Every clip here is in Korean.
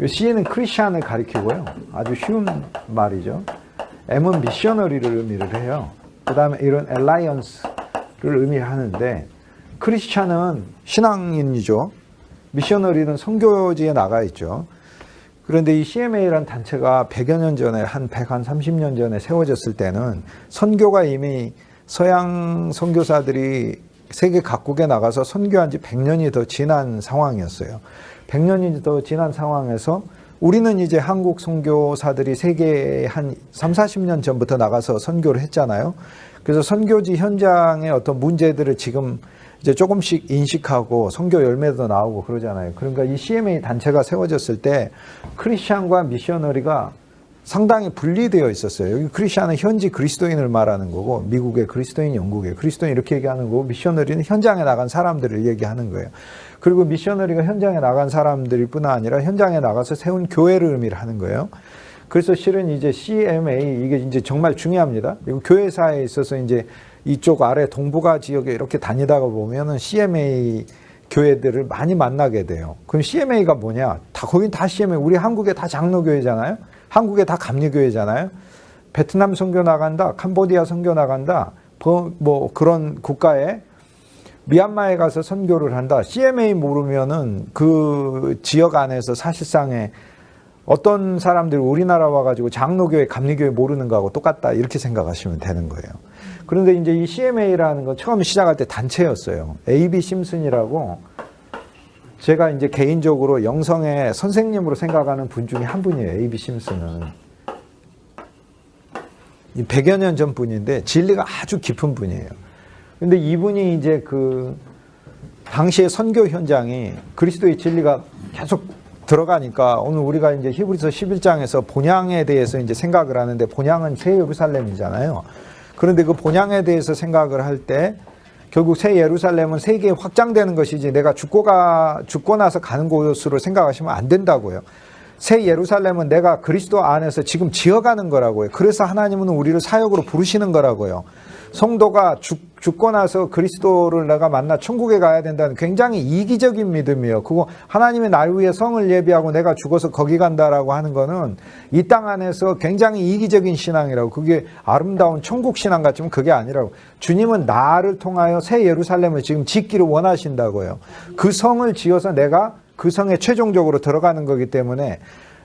C는 크리스찬을 가리키고요. 아주 쉬운 말이죠. M은 미셔너리를 의미를 해요. 그 다음에 이런 alliance를 의미하는데, 크리스찬은 신앙인이죠. 미셔너리는 선교지에 나가 있죠. 그런데 이 CMA라는 단체가 100여 년 전에, 한 30년 전에 세워졌을 때는 선교가 이미 서양 선교사들이 세계 각국에 나가서 선교한 지 100년이 더 지난 상황이었어요. 100년이 더 지난 상황에서 우리는 이제 한국 선교사들이 세계에 한 3, 40년 전부터 나가서 선교를 했잖아요. 그래서 선교지 현장의 어떤 문제들을 지금 이제 조금씩 인식하고 선교 열매도 나오고 그러잖아요. 그러니까 이 CMA 단체가 세워졌을 때 크리스찬과 미셔너리가 상당히 분리되어 있었어요. 여기 크리스찬은 현지 그리스도인을 말하는 거고, 미국의 그리스도인, 영국의 그리스도인 이렇게 얘기하는 거고, 미셔너리는 현장에 나간 사람들을 얘기하는 거예요. 그리고 미셔너리가 현장에 나간 사람들일 뿐 아니라 현장에 나가서 세운 교회를 의미를 하는 거예요. 그래서 실은 이제 CMA, 이게 이제 정말 중요합니다. 이거 교회사에 있어서 이제 이쪽 아래 동북아 지역에 이렇게 다니다가 보면은 CMA 교회들을 많이 만나게 돼요. 그럼 CMA가 뭐냐? 거긴 다 CMA. 우리 한국에 다 장로교회잖아요. 한국에 다 감리교회잖아요. 베트남 선교 나간다, 캄보디아 선교 나간다, 뭐 그런 국가에 미얀마에 가서 선교를 한다. CMA 모르면은 그 지역 안에서 사실상의 어떤 사람들이 우리나라 와가지고 장로교회, 감리교회 모르는 거하고 똑같다. 이렇게 생각하시면 되는 거예요. 그런데 이제 이 CMA라는 건 처음 시작할 때 단체였어요. A.B. 심슨이라고 제가 이제 개인적으로 영성의 선생님으로 생각하는 분 중에 한 분이에요. A.B. 심슨은. 100여 년 전 분인데 진리가 아주 깊은 분이에요. 근데 이분이 이제 그 당시의 선교 현장이 그리스도의 진리가 계속 들어가니까 오늘 우리가 이제 히브리서 11장에서 본향에 대해서 이제 생각을 하는데, 본향은 새 예루살렘이잖아요. 그런데 그 본향에 대해서 생각을 할 때 결국 새 예루살렘은 세계에 확장되는 것이지 내가 죽고 나서 가는 곳으로 생각하시면 안 된다고요. 새 예루살렘은 내가 그리스도 안에서 지금 지어가는 거라고요. 그래서 하나님은 우리를 사역으로 부르시는 거라고요. 성도가 죽고 나서 그리스도를 내가 만나 천국에 가야 된다는 굉장히 이기적인 믿음이에요. 그거 하나님의 날 위해 성을 예비하고 내가 죽어서 거기 간다라고 하는 거는 이 땅 안에서 굉장히 이기적인 신앙이라고, 그게 아름다운 천국 신앙 같지만 그게 아니라고. 주님은 나를 통하여 새 예루살렘을 지금 짓기를 원하신다고요. 그 성을 지어서 내가 그 성에 최종적으로 들어가는 거기 때문에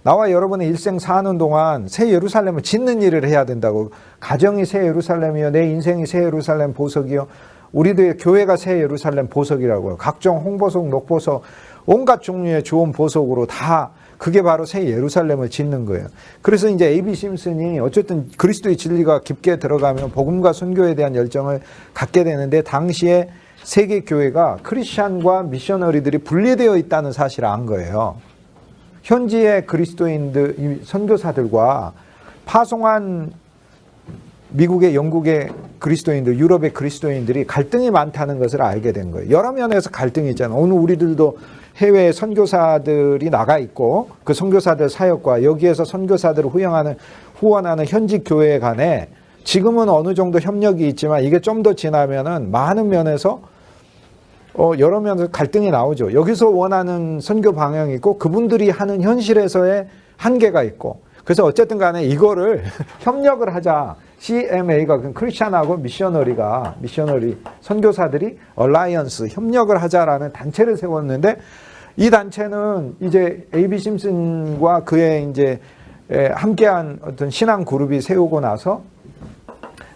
나와 여러분의 일생 사는 동안 새 예루살렘을 짓는 일을 해야 된다고. 가정이 새 예루살렘이요, 내 인생이 새 예루살렘 보석이요, 우리들의 교회가 새 예루살렘 보석이라고요. 각종 홍보석, 녹보석, 온갖 종류의 좋은 보석으로 다 그게 바로 새 예루살렘을 짓는 거예요. 그래서 이제 A.B. 심슨이 어쨌든 그리스도의 진리가 깊게 들어가면 복음과 선교에 대한 열정을 갖게 되는데, 당시에 세계 교회가 크리스찬과 미셔너리들이 분리되어 있다는 사실을 안 거예요. 현지의 그리스도인들, 선교사들과 파송한 미국의, 영국의 그리스도인들, 유럽의 그리스도인들이 갈등이 많다는 것을 알게 된 거예요. 여러 면에서 갈등이 있잖아요. 오늘 우리들도 해외에 선교사들이 나가 있고 그 선교사들 사역과 여기에서 선교사들을 후원하는 현지 교회 간에 지금은 어느 정도 협력이 있지만 이게 좀 더 지나면은 많은 면에서 여러 면에서 갈등이 나오죠. 여기서 원하는 선교 방향이 있고 그분들이 하는 현실에서의 한계가 있고, 그래서 어쨌든 간에 이거를 협력을 하자. CMA가 크리스찬하고 미셔너리 선교사들이 얼라이언스, 협력을 하자라는 단체를 세웠는데, 이 단체는 이제 A.B. 심슨과 그의 이제 함께한 어떤 신앙 그룹이 세우고 나서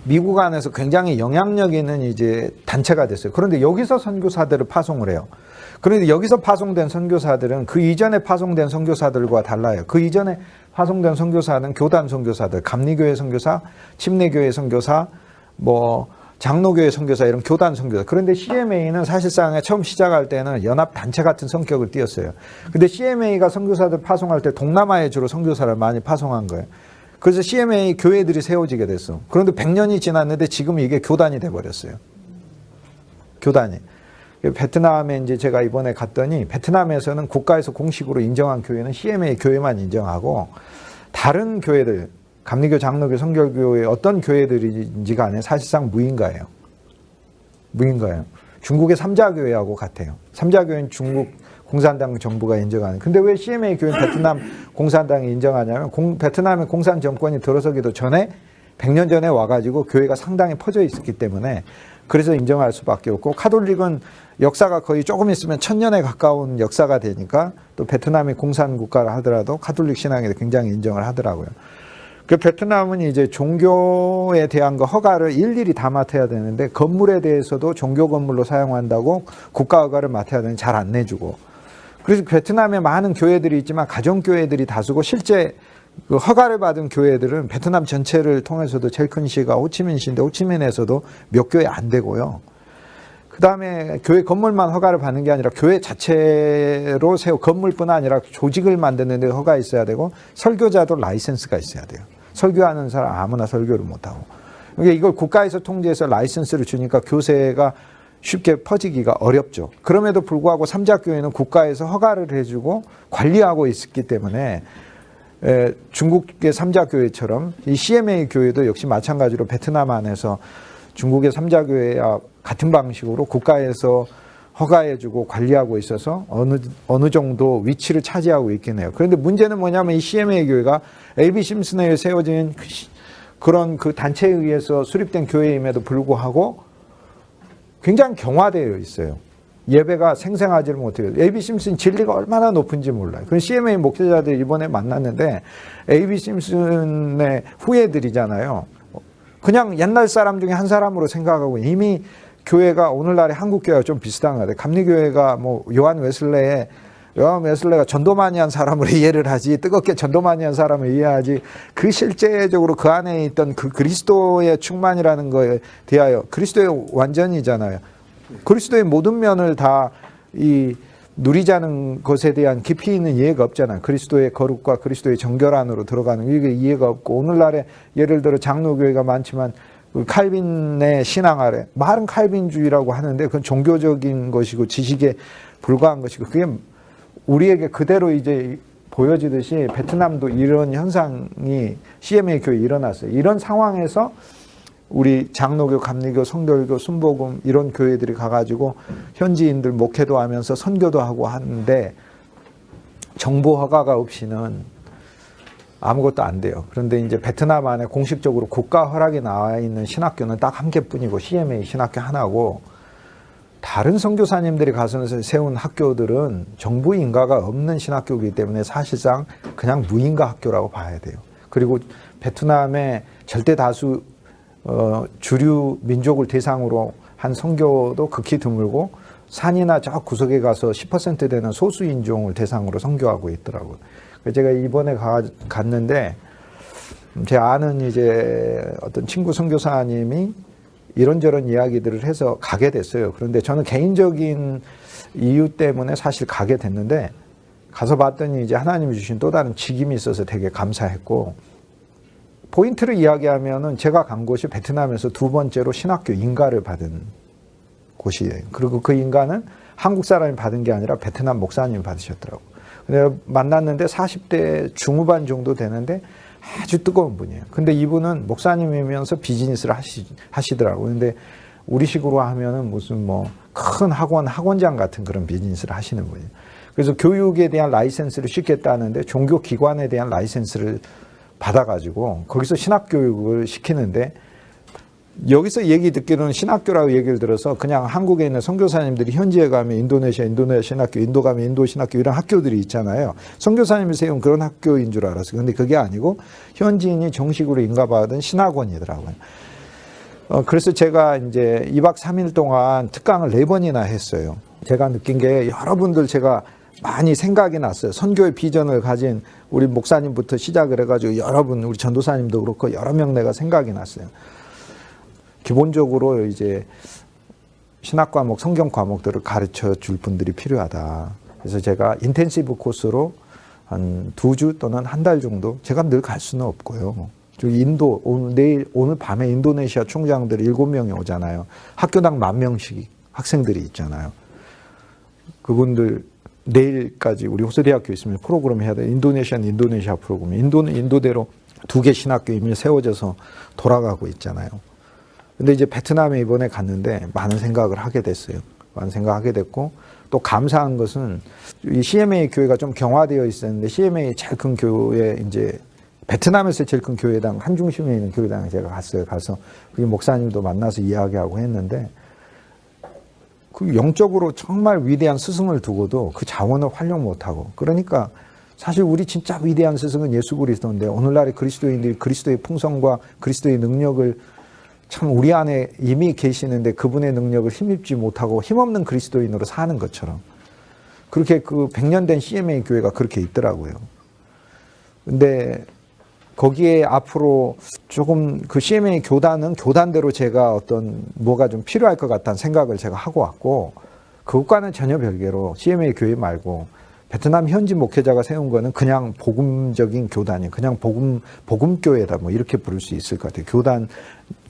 미국 안에서 굉장히 영향력 있는 이제 단체가 됐어요. 그런데 여기서 선교사들을 파송을 해요. 그런데 여기서 파송된 선교사들은 그 이전에 파송된 선교사들과 달라요. 그 이전에 파송된 선교사는 교단 선교사들, 감리교회 선교사, 침례교회 선교사, 뭐 장로교회 선교사, 이런 교단 선교사. 그런데 CMA는 사실상 처음 시작할 때는 연합 단체 같은 성격을 띠었어요. 근데 CMA가 선교사들 파송할 때 동남아에 주로 선교사를 많이 파송한 거예요. 그래서 CMA 교회들이 세워지게 됐어. 그런데 100년이 지났는데 지금 이게 교단이 돼버렸어요. 교단이. 베트남에 이제 제가 이번에 갔더니 베트남에서는 국가에서 공식으로 인정한 교회는 CMA 교회만 인정하고, 다른 교회들, 감리교, 장로교, 성결교회 어떤 교회들인지 간에 사실상 무인가예요. 중국의 삼자교회하고 같아요. 삼자교회는 중국 공산당 정부가 인정하는. 근데 왜 CMA 교회는 베트남 공산당이 인정하냐면 베트남의 공산 정권이 들어서기도 전에 100년 전에 와가지고 교회가 상당히 퍼져 있었기 때문에 그래서 인정할 수밖에 없고, 카톨릭은 역사가 거의 조금 있으면 1000년에 가까운 역사가 되니까 또 베트남이 공산국가를 하더라도 카톨릭 신앙에 굉장히 인정을 하더라고요. 그 베트남은 이제 종교에 대한 거 허가를 일일이 다 맡아야 되는데, 건물에 대해서도 종교 건물로 사용한다고 국가 허가를 맡아야 되는데 잘 안 내주고, 그래서 베트남에 많은 교회들이 있지만 가정교회들이 다수고, 실제 그 허가를 받은 교회들은 베트남 전체를 통해서도 제일 큰 시가 호치민시인데 호치민에서도 몇 교회 안 되고요. 그 다음에 교회 건물만 허가를 받는 게 아니라 교회 자체로 건물뿐 아니라 조직을 만드는 데 허가 있어야 되고, 설교자도 라이센스가 있어야 돼요. 설교하는 사람 아무나 설교를 못하고. 그러니까 이걸 국가에서 통제해서 라이센스를 주니까 교세가 쉽게 퍼지기가 어렵죠. 그럼에도 불구하고 삼자교회는 국가에서 허가를 해주고 관리하고 있었기 때문에 중국의 삼자교회처럼 이 CMA 교회도 역시 마찬가지로 베트남 안에서 중국의 삼자교회와 같은 방식으로 국가에서 허가해주고 관리하고 있어서 어느 정도 위치를 차지하고 있긴 해요. 그런데 문제는 뭐냐면 이 CMA 교회가 A.B. 심슨에 세워진 그런 그 단체에 의해서 수립된 교회임에도 불구하고 굉장히 경화되어 있어요. 예배가 생생하지를 못해요. A.B. 심슨 진리가 얼마나 높은지 몰라요. 그 CMA 목회자들 이번에 만났는데 A.B. 심슨의 후예들이잖아요. 그냥 옛날 사람 중에 한 사람으로 생각하고, 이미 교회가 오늘날의 한국 교회가 좀 비슷한 것 같아요. 감리교회가 뭐 요한 웨슬레가 전도 많이 한 사람으로 이해를 하지, 뜨겁게 전도 많이 한 사람을 이해하지, 그 실제적으로 그 안에 있던 그 그리스도의 충만이라는 거에 대하여, 그리스도의 완전이잖아요. 그리스도의 모든 면을 다 누리자는 것에 대한 깊이 있는 이해가 없잖아요. 그리스도의 거룩과 그리스도의 정결 안으로 들어가는 이게 이해가 없고, 오늘날에 예를 들어 장로교회가 많지만 그 칼빈의 신앙 아래, 말은 칼빈주의라고 하는데 그건 종교적인 것이고 지식에 불과한 것이고, 그게 우리에게 그대로 이제 보여지듯이 베트남도 이런 현상이 CMA 교회에 일어났어요. 이런 상황에서 우리 장로교, 감리교, 성결교, 순복음 이런 교회들이 가가지고 현지인들 목회도 하면서 선교도 하고 하는데 정부 허가가 없이는 아무것도 안 돼요. 그런데 이제 베트남 안에 공식적으로 국가 허락이 나와 있는 신학교는 딱 한 개뿐이고, CMA 신학교 하나고, 다른 선교사님들이 가서 세운 학교들은 정부 인가가 없는 신학교이기 때문에 사실상 그냥 무인가 학교라고 봐야 돼요. 그리고 베트남의 절대 다수 주류 민족을 대상으로 한 선교도 극히 드물고, 산이나 저 구석에 가서 10% 되는 소수 인종을 대상으로 선교하고 있더라고요. 제가 이번에 갔는데 제 아는 이제 어떤 친구 선교사님이 이런저런 이야기들을 해서 가게 됐어요. 그런데 저는 개인적인 이유 때문에 사실 가게 됐는데, 가서 봤더니 이제 하나님이 주신 또 다른 직임이 있어서 되게 감사했고, 포인트를 이야기하면은 제가 간 곳이 베트남에서 두 번째로 신학교 인가를 받은 곳이에요. 그리고 그 인가는 한국 사람이 받은 게 아니라 베트남 목사님이 받으셨더라고요. 근데 만났는데 40대 중후반 정도 되는데 아주 뜨거운 분이에요. 근데 이분은 목사님이면서 비즈니스를 하시더라고요. 근데 우리식으로 하면은 무슨 뭐 큰 학원장 같은 그런 비즈니스를 하시는 분이에요. 그래서 교육에 대한 라이센스를 시켰다는데 종교기관에 대한 라이센스를 받아가지고 거기서 신학교육을 시키는데, 여기서 얘기 듣기로는 신학교라고 얘기를 들어서 그냥 한국에 있는 선교사님들이 현지에 가면 인도네시아 신학교, 인도 가면 인도 신학교 이런 학교들이 있잖아요. 선교사님이 세운 그런 학교인 줄 알았어요. 근데 그게 아니고 현지인이 정식으로 인가받은 신학원이더라고요. 그래서 제가 이제 2박 3일 동안 특강을 4번이나 했어요. 제가 느낀 게 여러분들 제가 많이 생각이 났어요. 선교의 비전을 가진 우리 목사님부터 시작을 해가지고 여러분, 우리 전도사님도 그렇고 여러 명 내가 생각이 났어요. 기본적으로 이제 신학 과목, 성경 과목들을 가르쳐 줄 분들이 필요하다. 그래서 제가 인텐시브 코스로 한 2주 또는 한 달 정도, 제가 늘 갈 수는 없고요. 저기 인도, 오늘 밤에 인도네시아 총장들이 7명이 오잖아요. 학교당 10,000명씩 학생들이 있잖아요. 그분들 내일까지 우리 호세대학교 있으면 프로그램 해야 돼. 인도네시아 프로그램. 인도는 인도대로 2개 신학교 이미 세워져서 돌아가고 있잖아요. 근데 이제 베트남에 이번에 갔는데 많은 생각을 하게 됐어요. 많은 생각하게 됐고, 또 감사한 것은 이 CMA 교회가 좀 경화되어 있었는데 CMA 제일 큰 교회 이제 베트남에서 제일 큰 교회당 한중심에 있는 교회당에 제가 갔어요. 가서 그 목사님도 만나서 이야기하고 했는데 그 영적으로 정말 위대한 스승을 두고도 그 자원을 활용 못하고 그러니까 사실 우리 진짜 위대한 스승은 예수 그리스도인데 오늘날의 그리스도인들이 그리스도의 풍성과 그리스도의 능력을 참 우리 안에 이미 계시는데 그분의 능력을 힘입지 못하고 힘없는 그리스도인으로 사는 것처럼 그렇게 그 100년 된 CMA 교회가 그렇게 있더라고요. 근데 거기에 앞으로 조금 그 CMA 교단은 교단대로 제가 어떤 뭐가 좀 필요할 것 같다는 생각을 제가 하고 왔고 그것과는 전혀 별개로 CMA 교회 말고 베트남 현지 목회자가 세운 거는 그냥 복음적인 교단이 그냥 복음교회다 뭐 이렇게 부를 수 있을 것 같아요.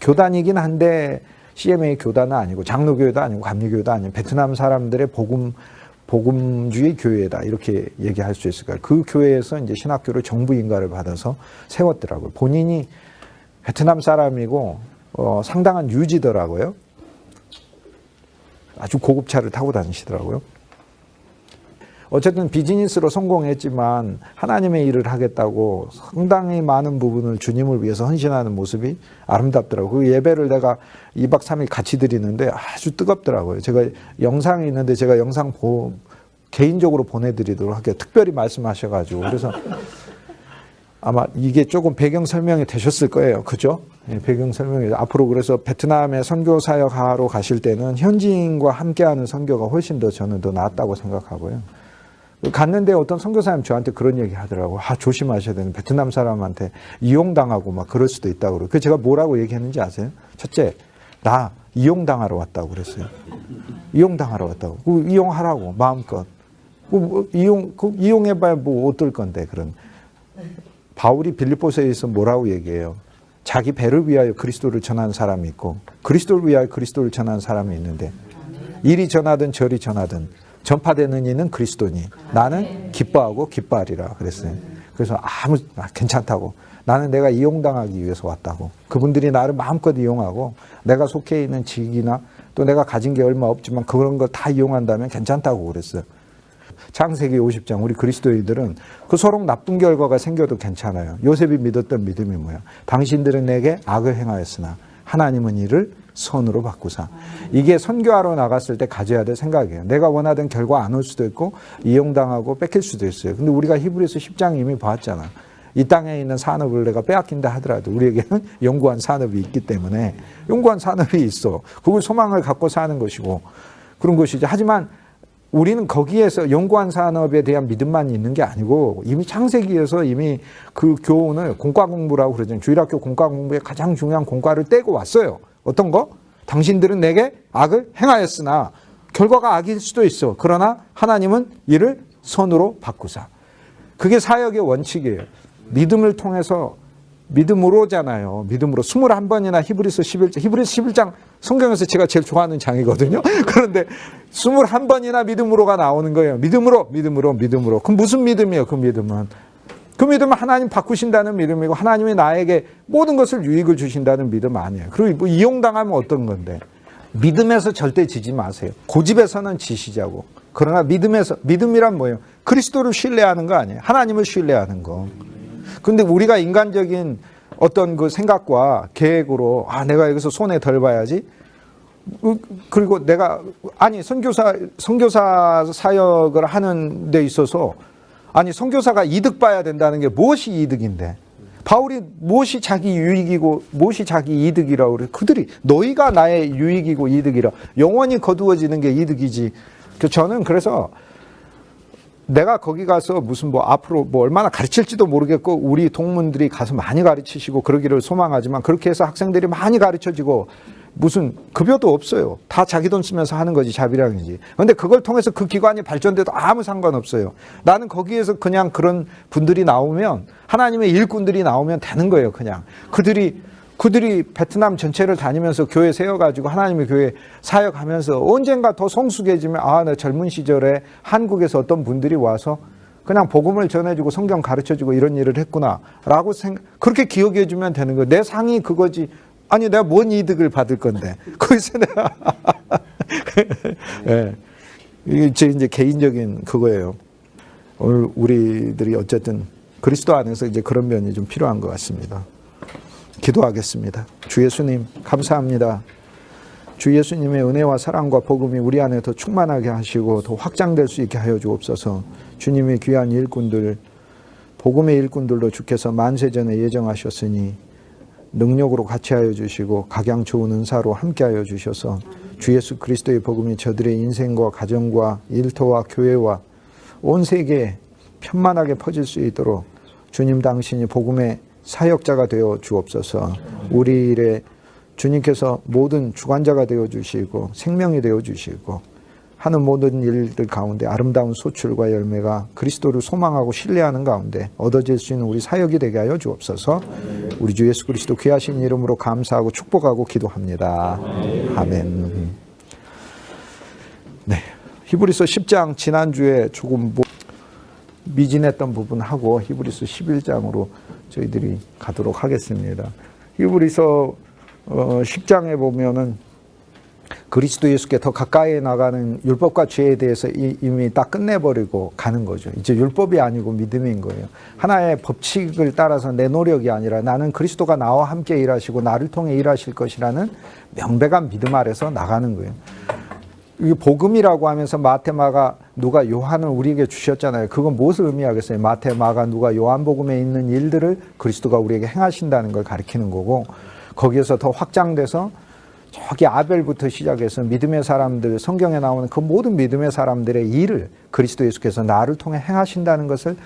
교단이긴 한데 CMA 교단은 아니고 장로교회도 아니고 감리교회도 아니고 베트남 사람들의 복음주의 교회다 이렇게 얘기할 수 있을 거예요. 그 교회에서 이제 신학교를 정부 인가를 받아서 세웠더라고요. 본인이 베트남 사람이고 상당한 유지더라고요. 아주 고급차를 타고 다니시더라고요. 어쨌든 비즈니스로 성공했지만 하나님의 일을 하겠다고 상당히 많은 부분을 주님을 위해서 헌신하는 모습이 아름답더라고요. 그 예배를 내가 2박 3일 같이 드리는데 아주 뜨겁더라고요. 제가 영상이 있는데 제가 영상 개인적으로 보내드리도록 할게요. 특별히 말씀하셔가지고. 그래서 아마 이게 조금 배경 설명이 되셨을 거예요. 그죠? 네, 배경 설명이. 앞으로 그래서 베트남에 선교 사역하러 가실 때는 현지인과 함께하는 선교가 훨씬 더 저는 더 낫다고 생각하고요. 갔는데 어떤 선교사님 저한테 그런 얘기 하더라고요. 조심하셔야 되는 베트남 사람한테 이용당하고 막 그럴 수도 있다고 그러고. 그 제가 뭐라고 얘기했는지 아세요? 첫째, 나 이용당하러 왔다고 그랬어요. 이용당하러 왔다고. 이용하라고 마음껏. 이용해봐야 뭐 어떨 건데 그런. 바울이 빌립보서에서 뭐라고 얘기해요? 자기 배를 위하여 그리스도를 전하는 사람이 있고 그리스도를 위하여 그리스도를 전하는 사람이 있는데 이리 전하든 저리 전하든 전파되는 이는 그리스도니 나는 기뻐하고 기뻐하리라 그랬어요. 그래서 괜찮다고. 나는 내가 이용당하기 위해서 왔다고. 그분들이 나를 마음껏 이용하고 내가 속해 있는 직이나 또 내가 가진 게 얼마 없지만 그런 걸 다 이용한다면 괜찮다고 그랬어요. 창세기 50장 우리 그리스도인들은 그 서로 나쁜 결과가 생겨도 괜찮아요. 요셉이 믿었던 믿음이 뭐야? 당신들은 내게 악을 행하였으나 하나님은 이를 선으로 바꾸사. 이게 선교하러 나갔을 때 가져야 될 생각이에요. 내가 원하던 결과 안 올 수도 있고 이용당하고 뺏길 수도 있어요. 근데 우리가 히브리서 10장 이미 봤잖아. 이 땅에 있는 산업을 내가 빼앗긴다 하더라도 우리에게는 영구한 산업이 있기 때문에 영구한 산업이 있어. 그걸 소망을 갖고 사는 것이고 그런 것이죠. 하지만 우리는 거기에서 영구한 산업에 대한 믿음만 있는 게 아니고 이미 창세기에서 이미 그 교훈을 공과 공부라고 그러잖아요. 주일학교 공과 공부의 가장 중요한 공과를 떼고 왔어요. 어떤 거? 당신들은 내게 악을 행하였으나 결과가 악일 수도 있어. 그러나 하나님은 이를 선으로 바꾸사. 그게 사역의 원칙이에요. 믿음을 통해서 믿음으로잖아요. 믿음으로 21번이나 히브리서 11장 성경에서 제가 제일 좋아하는 장이거든요. 그런데 21번이나 믿음으로가 나오는 거예요. 믿음으로. 그럼 무슨 믿음이에요? 그 믿음은 하나님 바꾸신다는 믿음이고 하나님이 나에게 모든 것을 유익을 주신다는 믿음 아니에요. 그리고 뭐 이용당하면 어떤 건데. 믿음에서 절대 지지 마세요. 고집에서는 지시자고. 그러나 믿음이란 뭐예요? 그리스도를 신뢰하는 거 아니에요. 하나님을 신뢰하는 거. 근데 우리가 인간적인 어떤 그 생각과 계획으로 내가 여기서 손해 덜 봐야지. 그리고 내가 선교사 사역을 하는 데 있어서 선교사가 이득 봐야 된다는 게 무엇이 이득인데? 바울이 무엇이 자기 유익이고 무엇이 자기 이득이라고 그래? 그들이 너희가 나의 유익이고 이득이라. 영원히 거두어지는 게 이득이지. 저는 그래서 내가 거기 가서 무슨 앞으로 얼마나 가르칠지도 모르겠고 우리 동문들이 가서 많이 가르치시고 그러기를 소망하지만 그렇게 해서 학생들이 많이 가르쳐지고 무슨 급여도 없어요. 다 자기 돈 쓰면서 하는 거지 자비량이지. 그런데 그걸 통해서 그 기관이 발전돼도 아무 상관없어요. 나는 거기에서 그냥 그런 분들이 나오면 하나님의 일꾼들이 나오면 되는 거예요. 그냥 그들이 베트남 전체를 다니면서 교회 세워가지고 하나님의 교회 사역하면서 언젠가 더 성숙해지면 나 젊은 시절에 한국에서 어떤 분들이 와서 그냥 복음을 전해주고 성경 가르쳐주고 이런 일을 했구나 라고 그렇게 기억해주면 되는 거예요. 내 상이 그거지. 내가 뭔 이득을 받을 건데. 거기서 내가. 네. 이게 제 이제 개인적인 그거예요. 오늘 우리들이 어쨌든 그리스도 안에서 이제 그런 면이 좀 필요한 것 같습니다. 기도하겠습니다. 주 예수님, 감사합니다. 주 예수님의 은혜와 사랑과 복음이 우리 안에 더 충만하게 하시고 더 확장될 수 있게 하여 주옵소서. 주님의 귀한 일꾼들, 복음의 일꾼들로 주께서 만세전에 예정하셨으니 능력으로 같이 하여 주시고 각양 좋은 은사로 함께 하여 주셔서 주 예수 그리스도의 복음이 저들의 인생과 가정과 일터와 교회와 온 세계에 편만하게 퍼질 수 있도록 주님 당신이 복음의 사역자가 되어 주옵소서. 우리 일에 주님께서 모든 주관자가 되어 주시고 생명이 되어 주시고 하는 모든 일들 가운데 아름다운 소출과 열매가 그리스도를 소망하고 신뢰하는 가운데 얻어질 수 있는 우리 사역이 되게 하여 주옵소서. 우리 주 예수 그리스도 귀하신 이름으로 감사하고 축복하고 기도합니다. 아멘. 네, 히브리서 10장 지난주에 조금 미진했던 부분하고 히브리서 11장으로 저희들이 가도록 하겠습니다. 히브리서 10장에 보면은 그리스도 예수께 더 가까이 나가는 율법과 죄에 대해서 이미 딱 끝내버리고 가는 거죠. 이제 율법이 아니고 믿음인 거예요. 하나의 법칙을 따라서 내 노력이 아니라 나는 그리스도가 나와 함께 일하시고 나를 통해 일하실 것이라는 명백한 믿음 아래서 나가는 거예요. 이 복음이라고 하면서 마태, 마가, 누가, 요한을 우리에게 주셨잖아요. 그건 무엇을 의미하겠어요? 마태, 마가, 누가, 요한복음에 있는 일들을 그리스도가 우리에게 행하신다는 걸 가리키는 거고 거기에서 더 확장돼서 저기 아벨부터 시작해서 믿음의 사람들, 성경에 나오는 그 모든 믿음의 사람들의 일을 그리스도 예수께서 나를 통해 행하신다는 것을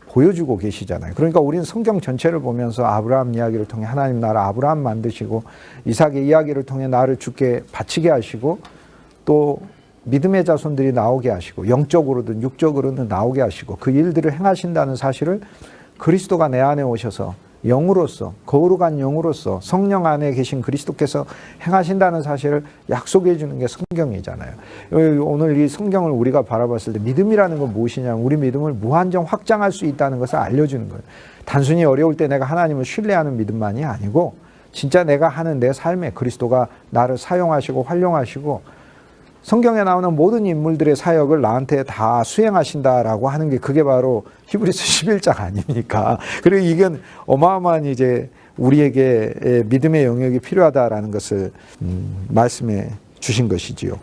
보여주고 계시잖아요. 그러니까 우리는 성경 전체를 보면서 아브라함 이야기를 통해 하나님 나라 아브라함 만드시고 이삭의 이야기를 통해 나를 주께 바치게 하시고 또 믿음의 자손들이 나오게 하시고 영적으로든 육적으로든 나오게 하시고 그 일들을 행하신다는 사실을 그리스도가 내 안에 오셔서 영으로서 거룩한 영으로서 성령 안에 계신 그리스도께서 행하신다는 사실을 약속해 주는 게 성경이잖아요. 오늘 이 성경을 우리가 바라봤을 때 믿음이라는 건 무엇이냐면 우리 믿음을 무한정 확장할 수 있다는 것을 알려주는 거예요. 단순히 어려울 때 내가 하나님을 신뢰하는 믿음만이 아니고 진짜 내가 하는 내 삶에 그리스도가 나를 사용하시고 활용하시고 성경에 나오는 모든 인물들의 사역을 나한테 다 수행하신다라고 하는 게 그게 바로 히브리서 11장 아닙니까? 그리고 이건 어마어마한 이제 우리에게 믿음의 영역이 필요하다라는 것을 말씀해 주신 것이지요.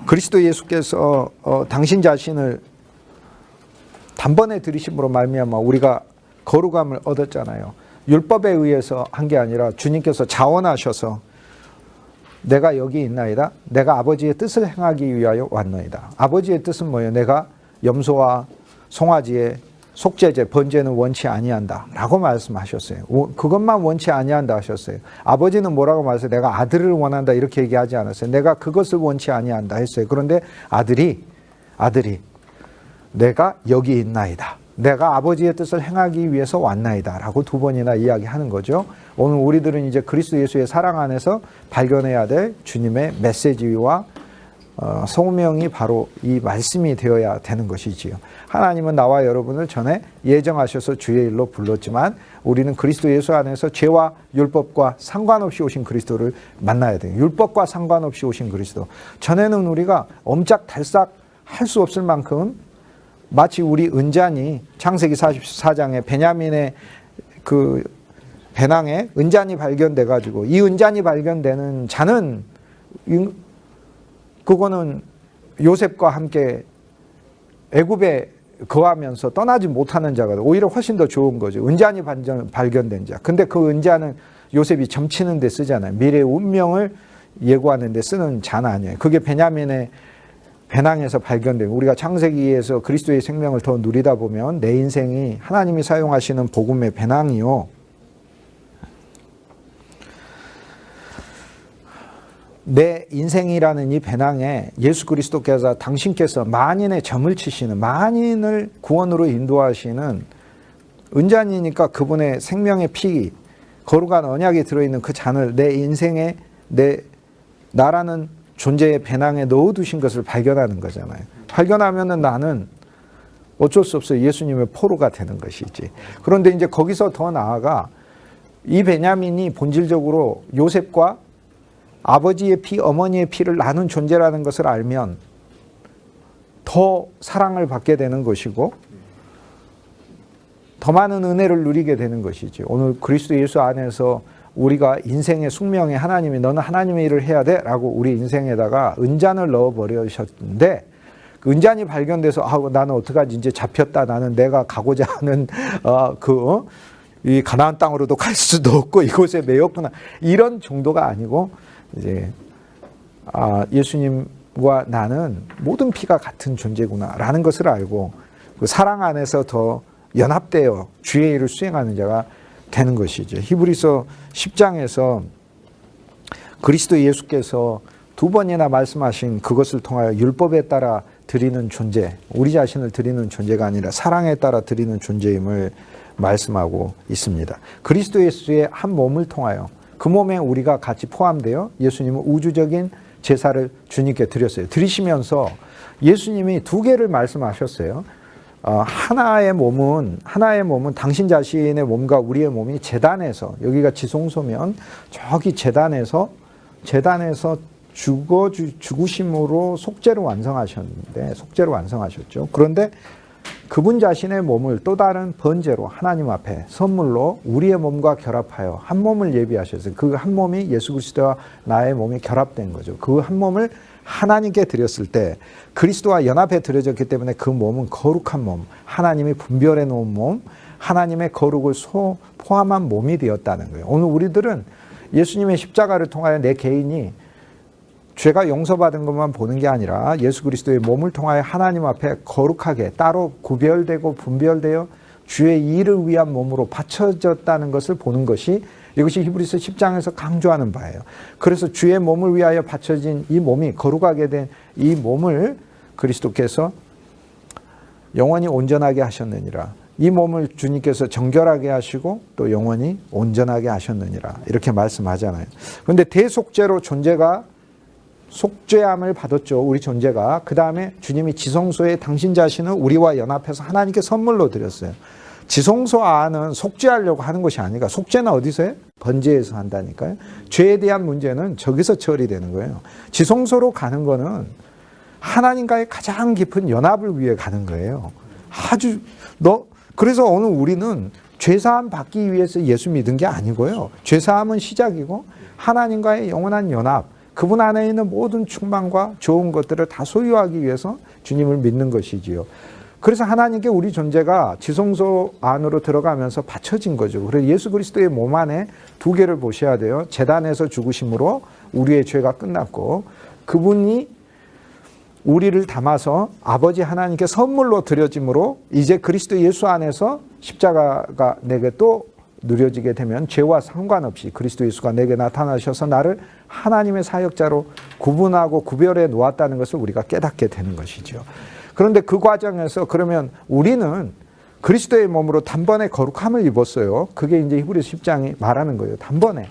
그리스도 예수께서 당신 자신을 단번에 들이심으로 말미암아 우리가 거룩함을 얻었잖아요. 율법에 의해서 한 게 아니라 주님께서 자원하셔서 내가 여기 있나이다. 내가 아버지의 뜻을 행하기 위하여 왔노이다. 아버지의 뜻은 뭐예요? 내가 염소와 송아지의 속죄제, 번제는 원치 아니한다 라고 말씀하셨어요. 그것만 원치 아니한다 하셨어요. 아버지는 뭐라고 말했어요? 내가 아들을 원한다 이렇게 얘기하지 않았어요. 내가 그것을 원치 아니한다 했어요. 그런데 아들이 내가 여기 있나이다. 내가 아버지의 뜻을 행하기 위해서 왔나이다 라고 두 번이나 이야기하는 거죠. 오늘 우리들은 이제 그리스도 예수의 사랑 안에서 발견해야 될 주님의 메시지와 소명이 바로 이 말씀이 되어야 되는 것이지요. 하나님은 나와 여러분을 전에 예정하셔서 주의 일로 불렀지만 우리는 그리스도 예수 안에서 죄와 율법과 상관없이 오신 그리스도를 만나야 돼요. 율법과 상관없이 오신 그리스도. 전에는 우리가 엄짝달싹 할 수 없을 만큼 마치 우리 은잔이 창세기 44장에 베냐민의 그 배낭에 은잔이 발견돼 가지고 이 은잔이 발견되는 자는 그거는 요셉과 함께 애굽에 거하면서 떠나지 못하는 자가 오히려 훨씬 더 좋은 거죠. 은잔이 발견된 자. 근데 그 은잔은 요셉이 점치는 데 쓰잖아요. 미래의 운명을 예고하는 데 쓰는 자는 아니에요. 그게 베냐민의 배낭에서 발견된 우리가 창세기에서 그리스도의 생명을 더 누리다 보면 내 인생이 하나님이 사용하시는 복음의 배낭이요. 내 인생이라는 이 배낭에 예수 그리스도께서 당신께서 만인의 점을 치시는 만인을 구원으로 인도하시는 은잔이니까 그분의 생명의 피 거룩한 언약이 들어있는 그 잔을 내 인생에 나라는 존재의 배낭에 넣어두신 것을 발견하는 거잖아요. 발견하면은 나는 어쩔 수 없어요. 예수님의 포로가 되는 것이지. 그런데 이제 거기서 더 나아가 이 베냐민이 본질적으로 요셉과 아버지의 피, 어머니의 피를 나눈 존재라는 것을 알면 더 사랑을 받게 되는 것이고 더 많은 은혜를 누리게 되는 것이죠. 오늘 그리스도 예수 안에서 우리가 인생의 숙명에 하나님이 너는 하나님의 일을 해야 돼 라고 우리 인생에다가 은잔을 넣어버리셨는데 그 은잔이 발견돼서 나는 어떡하지 이제 잡혔다 나는 내가 가고자 하는 이 가나안 땅으로도 갈 수도 없고 이곳에 매였구나 이런 정도가 아니고 이제 예수님과 나는 모든 피가 같은 존재구나 라는 것을 알고 그 사랑 안에서 더 연합되어 주의 일을 수행하는 자가 되는 것이죠. 히브리서 10장에서 그리스도 예수께서 두 번이나 말씀하신 그것을 통하여 율법에 따라 드리는 존재, 우리 자신을 드리는 존재가 아니라 사랑에 따라 드리는 존재임을 말씀하고 있습니다. 그리스도 예수의 한 몸을 통하여 그 몸에 우리가 같이 포함되어 예수님은 우주적인 제사를 주님께 드렸어요. 드리시면서 예수님이 두 개를 말씀하셨어요. 하나의 몸은 당신 자신의 몸과 우리의 몸이 재단에서 여기가 지성소면 저기 재단에서 죽으심으로 속죄로 완성하셨죠. 그런데 그분 자신의 몸을 또 다른 번제로 하나님 앞에 선물로 우리의 몸과 결합하여 한 몸을 예비하셨어요. 그 한 몸이 예수 그리스도와 나의 몸이 결합된 거죠. 그 한 몸을 하나님께 드렸을 때 그리스도와 연합해 드려졌기 때문에 그 몸은 거룩한 몸, 하나님이 분별해 놓은 몸, 하나님의 거룩을 포함한 몸이 되었다는 거예요. 오늘 우리들은 예수님의 십자가를 통하여 내 개인이 죄가 용서받은 것만 보는 게 아니라 예수 그리스도의 몸을 통하여 하나님 앞에 거룩하게 따로 구별되고 분별되어 주의 일을 위한 몸으로 바쳐졌다는 것을 보는 것이 이것이 히브리서 10장에서 강조하는 바예요. 그래서 주의 몸을 위하여 바쳐진 이 몸이 거룩하게 된 이 몸을 그리스도께서 영원히 온전하게 하셨느니라. 이 몸을 주님께서 정결하게 하시고 또 영원히 온전하게 하셨느니라. 이렇게 말씀하잖아요. 그런데 대속죄로 존재가 속죄함을 받았죠. 우리 존재가. 그 다음에 주님이 지성소에 당신 자신을 우리와 연합해서 하나님께 선물로 드렸어요. 지성소 안은 속죄하려고 하는 것이 아니라 속죄는 어디서 해요? 번제에서 한다니까요. 죄에 대한 문제는 저기서 처리되는 거예요. 지성소로 가는 거는 하나님과의 가장 깊은 연합을 위해 가는 거예요. 그래서 오늘 우리는 죄사함 받기 위해서 예수 믿은 게 아니고요. 죄사함은 시작이고 하나님과의 영원한 연합, 그분 안에 있는 모든 충만과 좋은 것들을 다 소유하기 위해서 주님을 믿는 것이지요. 그래서 하나님께 우리 존재가 지성소 안으로 들어가면서 바쳐진 거죠. 그래서 예수 그리스도의 몸 안에 두 개를 보셔야 돼요. 제단에서 죽으심으로 우리의 죄가 끝났고 그분이 우리를 담아서 아버지 하나님께 선물로 드려짐으로 이제 그리스도 예수 안에서 십자가가 내게 또 누려지게 되면 죄와 상관없이 그리스도 예수가 내게 나타나셔서 나를 하나님의 사역자로 구분하고 구별해 놓았다는 것을 우리가 깨닫게 되는 것이죠. 그런데 그 과정에서 그러면 우리는 그리스도의 몸으로 단번에 거룩함을 입었어요. 그게 이제 히브리서 10장이 말하는 거예요. 단번에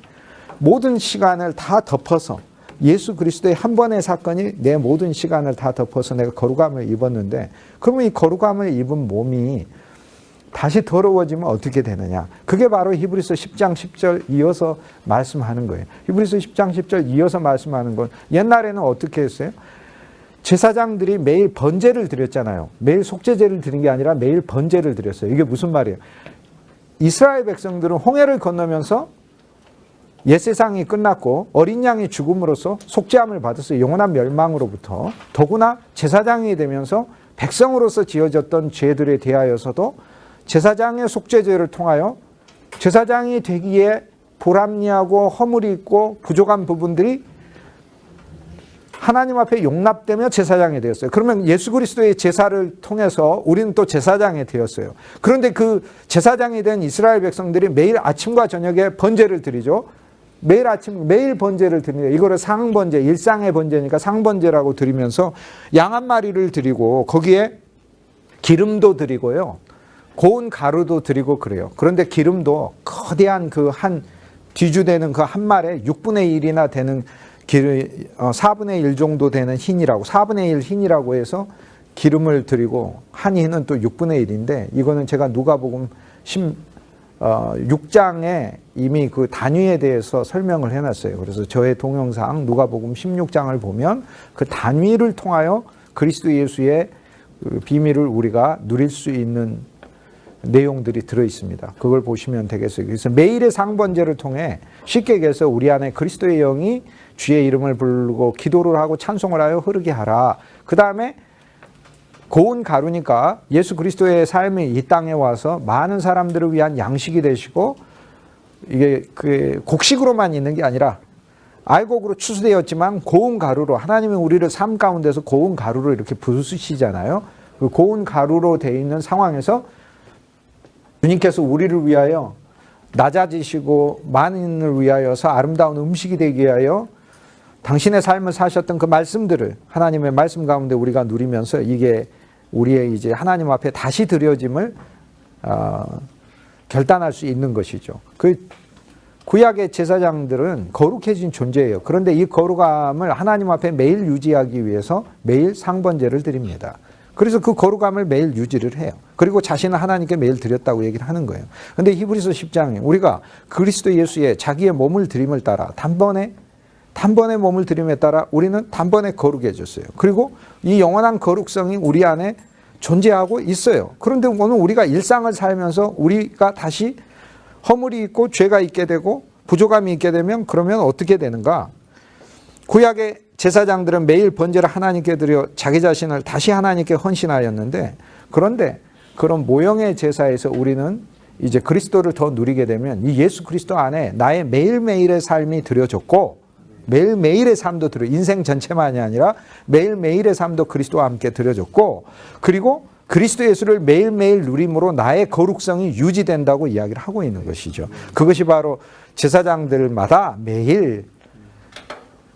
모든 시간을 다 덮어서 예수 그리스도의 한 번의 사건이 내 모든 시간을 다 덮어서 내가 거룩함을 입었는데 그러면 이 거룩함을 입은 몸이 다시 더러워지면 어떻게 되느냐. 그게 바로 히브리서 10장 10절 이어서 말씀하는 거예요. 히브리서 10장 10절 이어서 말씀하는 건 옛날에는 어떻게 했어요? 제사장들이 매일 번제를 드렸잖아요. 매일 속죄제를 드린 게 아니라 매일 번제를 드렸어요. 이게 무슨 말이에요? 이스라엘 백성들은 홍해를 건너면서 옛세상이 끝났고 어린 양이 죽음으로써 속죄함을 받았어요. 영원한 멸망으로부터. 더구나 제사장이 되면서 백성으로서 지어졌던 죄들에 대하여서도 제사장의 속죄제를 통하여 제사장이 되기에 불합리하고 허물이 있고 부족한 부분들이 하나님 앞에 용납되며 제사장이 되었어요. 그러면 예수 그리스도의 제사를 통해서 우리는 또 제사장이 되었어요. 그런데 그 제사장이 된 이스라엘 백성들이 매일 아침과 저녁에 번제를 드리죠. 매일 번제를 드립니다. 이거를 상번제, 일상의 번제니까 상번제라고 드리면서 양 한 마리를 드리고 거기에 기름도 드리고요. 고운 가루도 드리고 그래요. 그런데 기름도 거대한 그 한 뒤주되는 그 한 말에 6분의 1이나 되는 4분의 1 정도 되는 흰이라고 4분의 1 흰이라고 해서 기름을 드리고 한 흰은 또 6분의 1인데 이거는 제가 누가복음 6장에 이미 그 단위에 대해서 설명을 해놨어요. 그래서 저의 동영상 누가복음 16장을 보면 그 단위를 통하여 그리스도 예수의 그 비밀을 우리가 누릴 수 있는 내용들이 들어 있습니다. 그걸 보시면 되겠어요. 그래서 매일의 상번제를 통해 쉽게 얘기해서 우리 안에 그리스도의 영이 주의 이름을 부르고 기도를 하고 찬송을 하여 흐르게 하라. 그 다음에 고운 가루니까 예수 그리스도의 삶이 이 땅에 와서 많은 사람들을 위한 양식이 되시고, 이게 그 곡식으로만 있는 게 아니라 알곡으로 추수되었지만 고운 가루로, 하나님이 우리를 삶 가운데서 고운 가루로 이렇게 부수시잖아요. 그 고운 가루로 되어 있는 상황에서 주님께서 우리를 위하여 낮아지시고 만인을 위하여서 아름다운 음식이 되기 위하여 당신의 삶을 사셨던 그 말씀들을 하나님의 말씀 가운데 우리가 누리면서 이게 우리의 이제 하나님 앞에 다시 드려짐을 결단할 수 있는 것이죠. 그 구약의 제사장들은 거룩해진 존재예요. 그런데 이 거룩함을 하나님 앞에 매일 유지하기 위해서 매일 상번제를 드립니다. 그래서 그 거룩함을 매일 유지를 해요. 그리고 자신을 하나님께 매일 드렸다고 얘기를 하는 거예요. 그런데 히브리서 10장에 우리가 그리스도 예수의 자기의 몸을 드림을 따라 단번에 몸을 드림에 따라 우리는 단번에 거룩해졌어요. 그리고 이 영원한 거룩성이 우리 안에 존재하고 있어요. 그런데 오늘 우리가 일상을 살면서 우리가 다시 허물이 있고 죄가 있게 되고 부족함이 있게 되면 그러면 어떻게 되는가? 구약의 제사장들은 매일 번제를 하나님께 드려 자기 자신을 다시 하나님께 헌신하였는데, 그런데 그런 모형의 제사에서 우리는 이제 그리스도를 더 누리게 되면 이 예수 그리스도 안에 나의 매일매일의 삶이 드려졌고, 매일매일의 삶도 인생 전체만이 아니라 매일매일의 삶도 그리스도와 함께 드려졌고, 그리고 그리스도 예수를 매일매일 누림으로 나의 거룩성이 유지된다고 이야기를 하고 있는 것이죠. 그것이 바로 제사장들마다 매일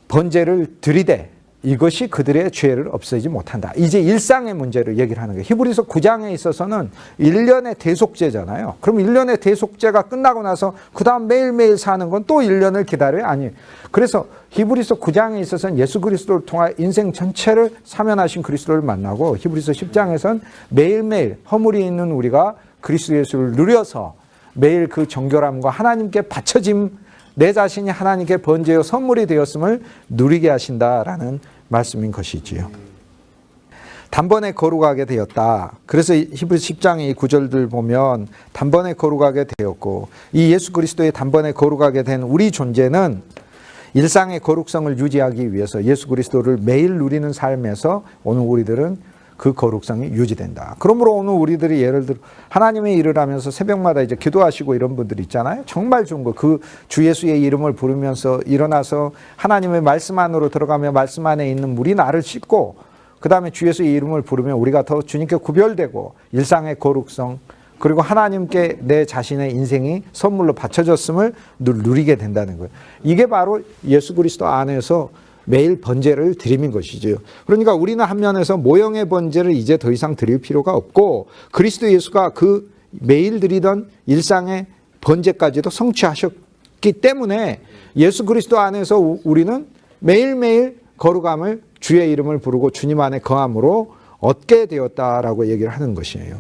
번제를 드리되 이것이 그들의 죄를 없애지 못한다. 이제 일상의 문제를 얘기를 하는 거예요. 히브리서 9장에 있어서는 1년의 대속제잖아요. 그럼 1년의 대속제가 끝나고 나서 그 다음 매일매일 사는 건 또 1년을 기다려요? 아니에요. 그래서 히브리서 9장에 있어서는 예수 그리스도를 통해 인생 전체를 사면하신 그리스도를 만나고, 히브리서 10장에서는 매일매일 허물이 있는 우리가 그리스도 예수를 누려서 매일 그 정결함과 하나님께 바쳐짐, 내 자신이 하나님께 번제요 선물이 되었음을 누리게 하신다라는 말씀인 것이지요. 단번에 거룩하게 되었다. 그래서 히브리서 10장의 이 구절들 보면 단번에 거룩하게 되었고, 이 예수 그리스도의 단번에 거룩하게 된 우리 존재는 일상의 거룩성을 유지하기 위해서 예수 그리스도를 매일 누리는 삶에서 오늘 우리들은 그 거룩성이 유지된다. 그러므로 오늘 우리들이 예를 들어 하나님의 일을 하면서 새벽마다 이제 기도하시고 이런 분들 있잖아요. 정말 좋은 거. 그 주 예수의 이름을 부르면서 일어나서 하나님의 말씀 안으로 들어가며 말씀 안에 있는 물이 나를 씻고, 그 다음에 주 예수의 이름을 부르면 우리가 더 주님께 구별되고 일상의 거룩성, 그리고 하나님께 내 자신의 인생이 선물로 바쳐졌음을 누리게 된다는 거예요. 이게 바로 예수 그리스도 안에서 매일 번제를 드림인 것이죠. 그러니까 우리는 한 면에서 모형의 번제를 이제 더 이상 드릴 필요가 없고, 그리스도 예수가 그 매일 드리던 일상의 번제까지도 성취하셨기 때문에 예수 그리스도 안에서 우리는 매일매일 거룩함을, 주의 이름을 부르고 주님 안에 거함으로 얻게 되었다라고 얘기를 하는 것이에요.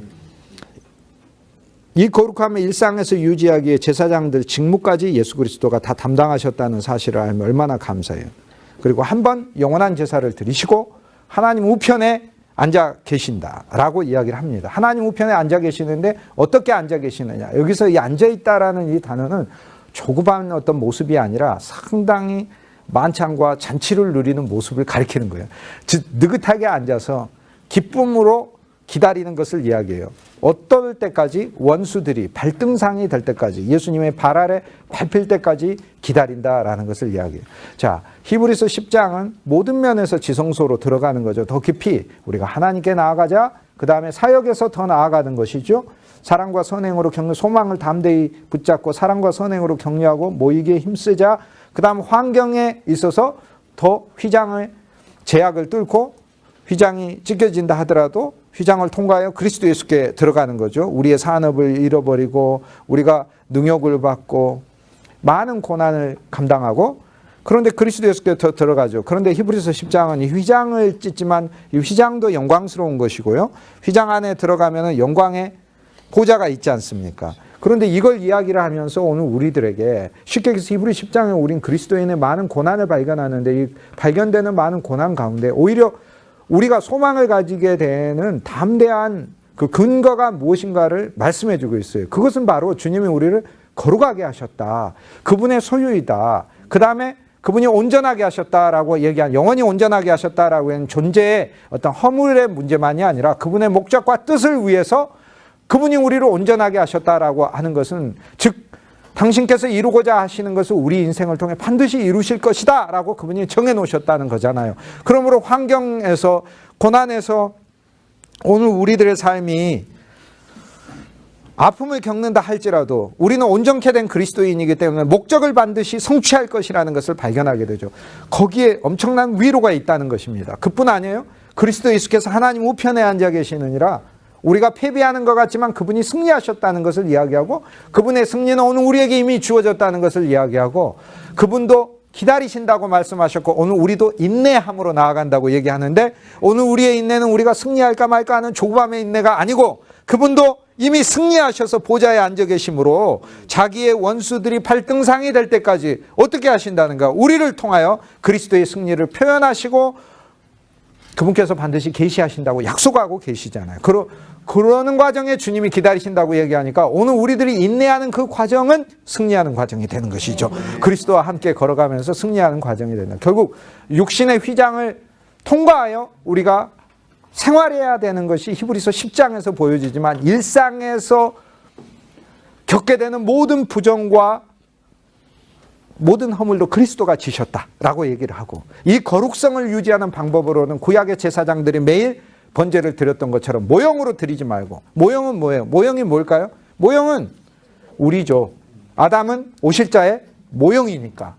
이 거룩함을 일상에서 유지하기 위해 제사장들 직무까지 예수 그리스도가 다 담당하셨다는 사실을 알면 얼마나 감사해요. 그리고 한 번 영원한 제사를 드리시고 하나님 우편에 앉아 계신다라고 이야기를 합니다. 하나님 우편에 앉아 계시는데 어떻게 앉아 계시느냐. 여기서 이 앉아있다라는 이 단어는 조그만 어떤 모습이 아니라 상당히 만찬과 잔치를 누리는 모습을 가리키는 거예요. 즉 느긋하게 앉아서 기쁨으로 기다리는 것을 이야기해요. 어떨 때까지? 원수들이 발등상이 될 때까지, 예수님의 발 아래 밟힐 때까지 기다린다라는 것을 이야기해요. 자, 히브리서 10장은 모든 면에서 지성소로 들어가는 거죠. 더 깊이 우리가 하나님께 나아가자. 그 다음에 사역에서 더 나아가는 것이죠. 사랑과 선행으로 소망을 담대히 붙잡고 사랑과 선행으로 격려하고 모이기에 힘쓰자. 그 다음 환경에 있어서 더 휘장을, 제약을 뚫고 휘장이 찢겨진다 하더라도 휘장을 통과하여 그리스도 예수께 들어가는 거죠. 우리의 산업을 잃어버리고 우리가 능욕을 받고 많은 고난을 감당하고, 그런데 그리스도 예수께 들어가죠. 그런데 히브리서 10장은 이 휘장을 찢지만 이 휘장도 영광스러운 것이고요. 휘장 안에 들어가면 영광의 보좌가 있지 않습니까? 그런데 이걸 이야기를 하면서 오늘 우리들에게 쉽게 얘기해서 히브리 10장에 우린 그리스도인의 많은 고난을 발견하는데, 이 발견되는 많은 고난 가운데 오히려 우리가 소망을 가지게 되는 담대한 그 근거가 무엇인가를 말씀해 주고 있어요. 그것은 바로 주님이 우리를 거룩하게 하셨다. 그분의 소유이다. 그 다음에 그분이 온전하게 하셨다라고 얘기한, 영원히 온전하게 하셨다라고 하는 존재의 어떤 허물의 문제만이 아니라 그분의 목적과 뜻을 위해서 그분이 우리를 온전하게 하셨다라고 하는 것은, 즉 당신께서 이루고자 하시는 것을 우리 인생을 통해 반드시 이루실 것이다 라고 그분이 정해놓으셨다는 거잖아요. 그러므로 환경에서, 고난에서 오늘 우리들의 삶이 아픔을 겪는다 할지라도 우리는 온전케 된 그리스도인이기 때문에 목적을 반드시 성취할 것이라는 것을 발견하게 되죠. 거기에 엄청난 위로가 있다는 것입니다. 그뿐 아니에요. 그리스도 예수께서 하나님 우편에 앉아 계시느니라, 우리가 패배하는 것 같지만 그분이 승리하셨다는 것을 이야기하고, 그분의 승리는 오늘 우리에게 이미 주어졌다는 것을 이야기하고, 그분도 기다리신다고 말씀하셨고 오늘 우리도 인내함으로 나아간다고 얘기하는데, 오늘 우리의 인내는 우리가 승리할까 말까 하는 조급함의 인내가 아니고 그분도 이미 승리하셔서 보좌에 앉아 계심으로 자기의 원수들이 발등상이 될 때까지 어떻게 하신다는가? 우리를 통하여 그리스도의 승리를 표현하시고 그분께서 반드시 계시하신다고 약속하고 계시잖아요. 그러는 과정에 주님이 기다리신다고 얘기하니까 오늘 우리들이 인내하는 그 과정은 승리하는 과정이 되는 것이죠. 그리스도와 함께 걸어가면서 승리하는 과정이 된다. 결국 육신의 휘장을 통과하여 우리가 생활해야 되는 것이 히브리서 10장에서 보여지지만, 일상에서 겪게 되는 모든 부정과 모든 허물도 그리스도가 지셨다라고 얘기를 하고, 이 거룩성을 유지하는 방법으로는 구약의 제사장들이 매일 번제를 드렸던 것처럼 모형으로 드리지 말고, 모형은 뭐예요? 모형이 뭘까요? 모형은 우리죠. 아담은 오실자의 모형이니까.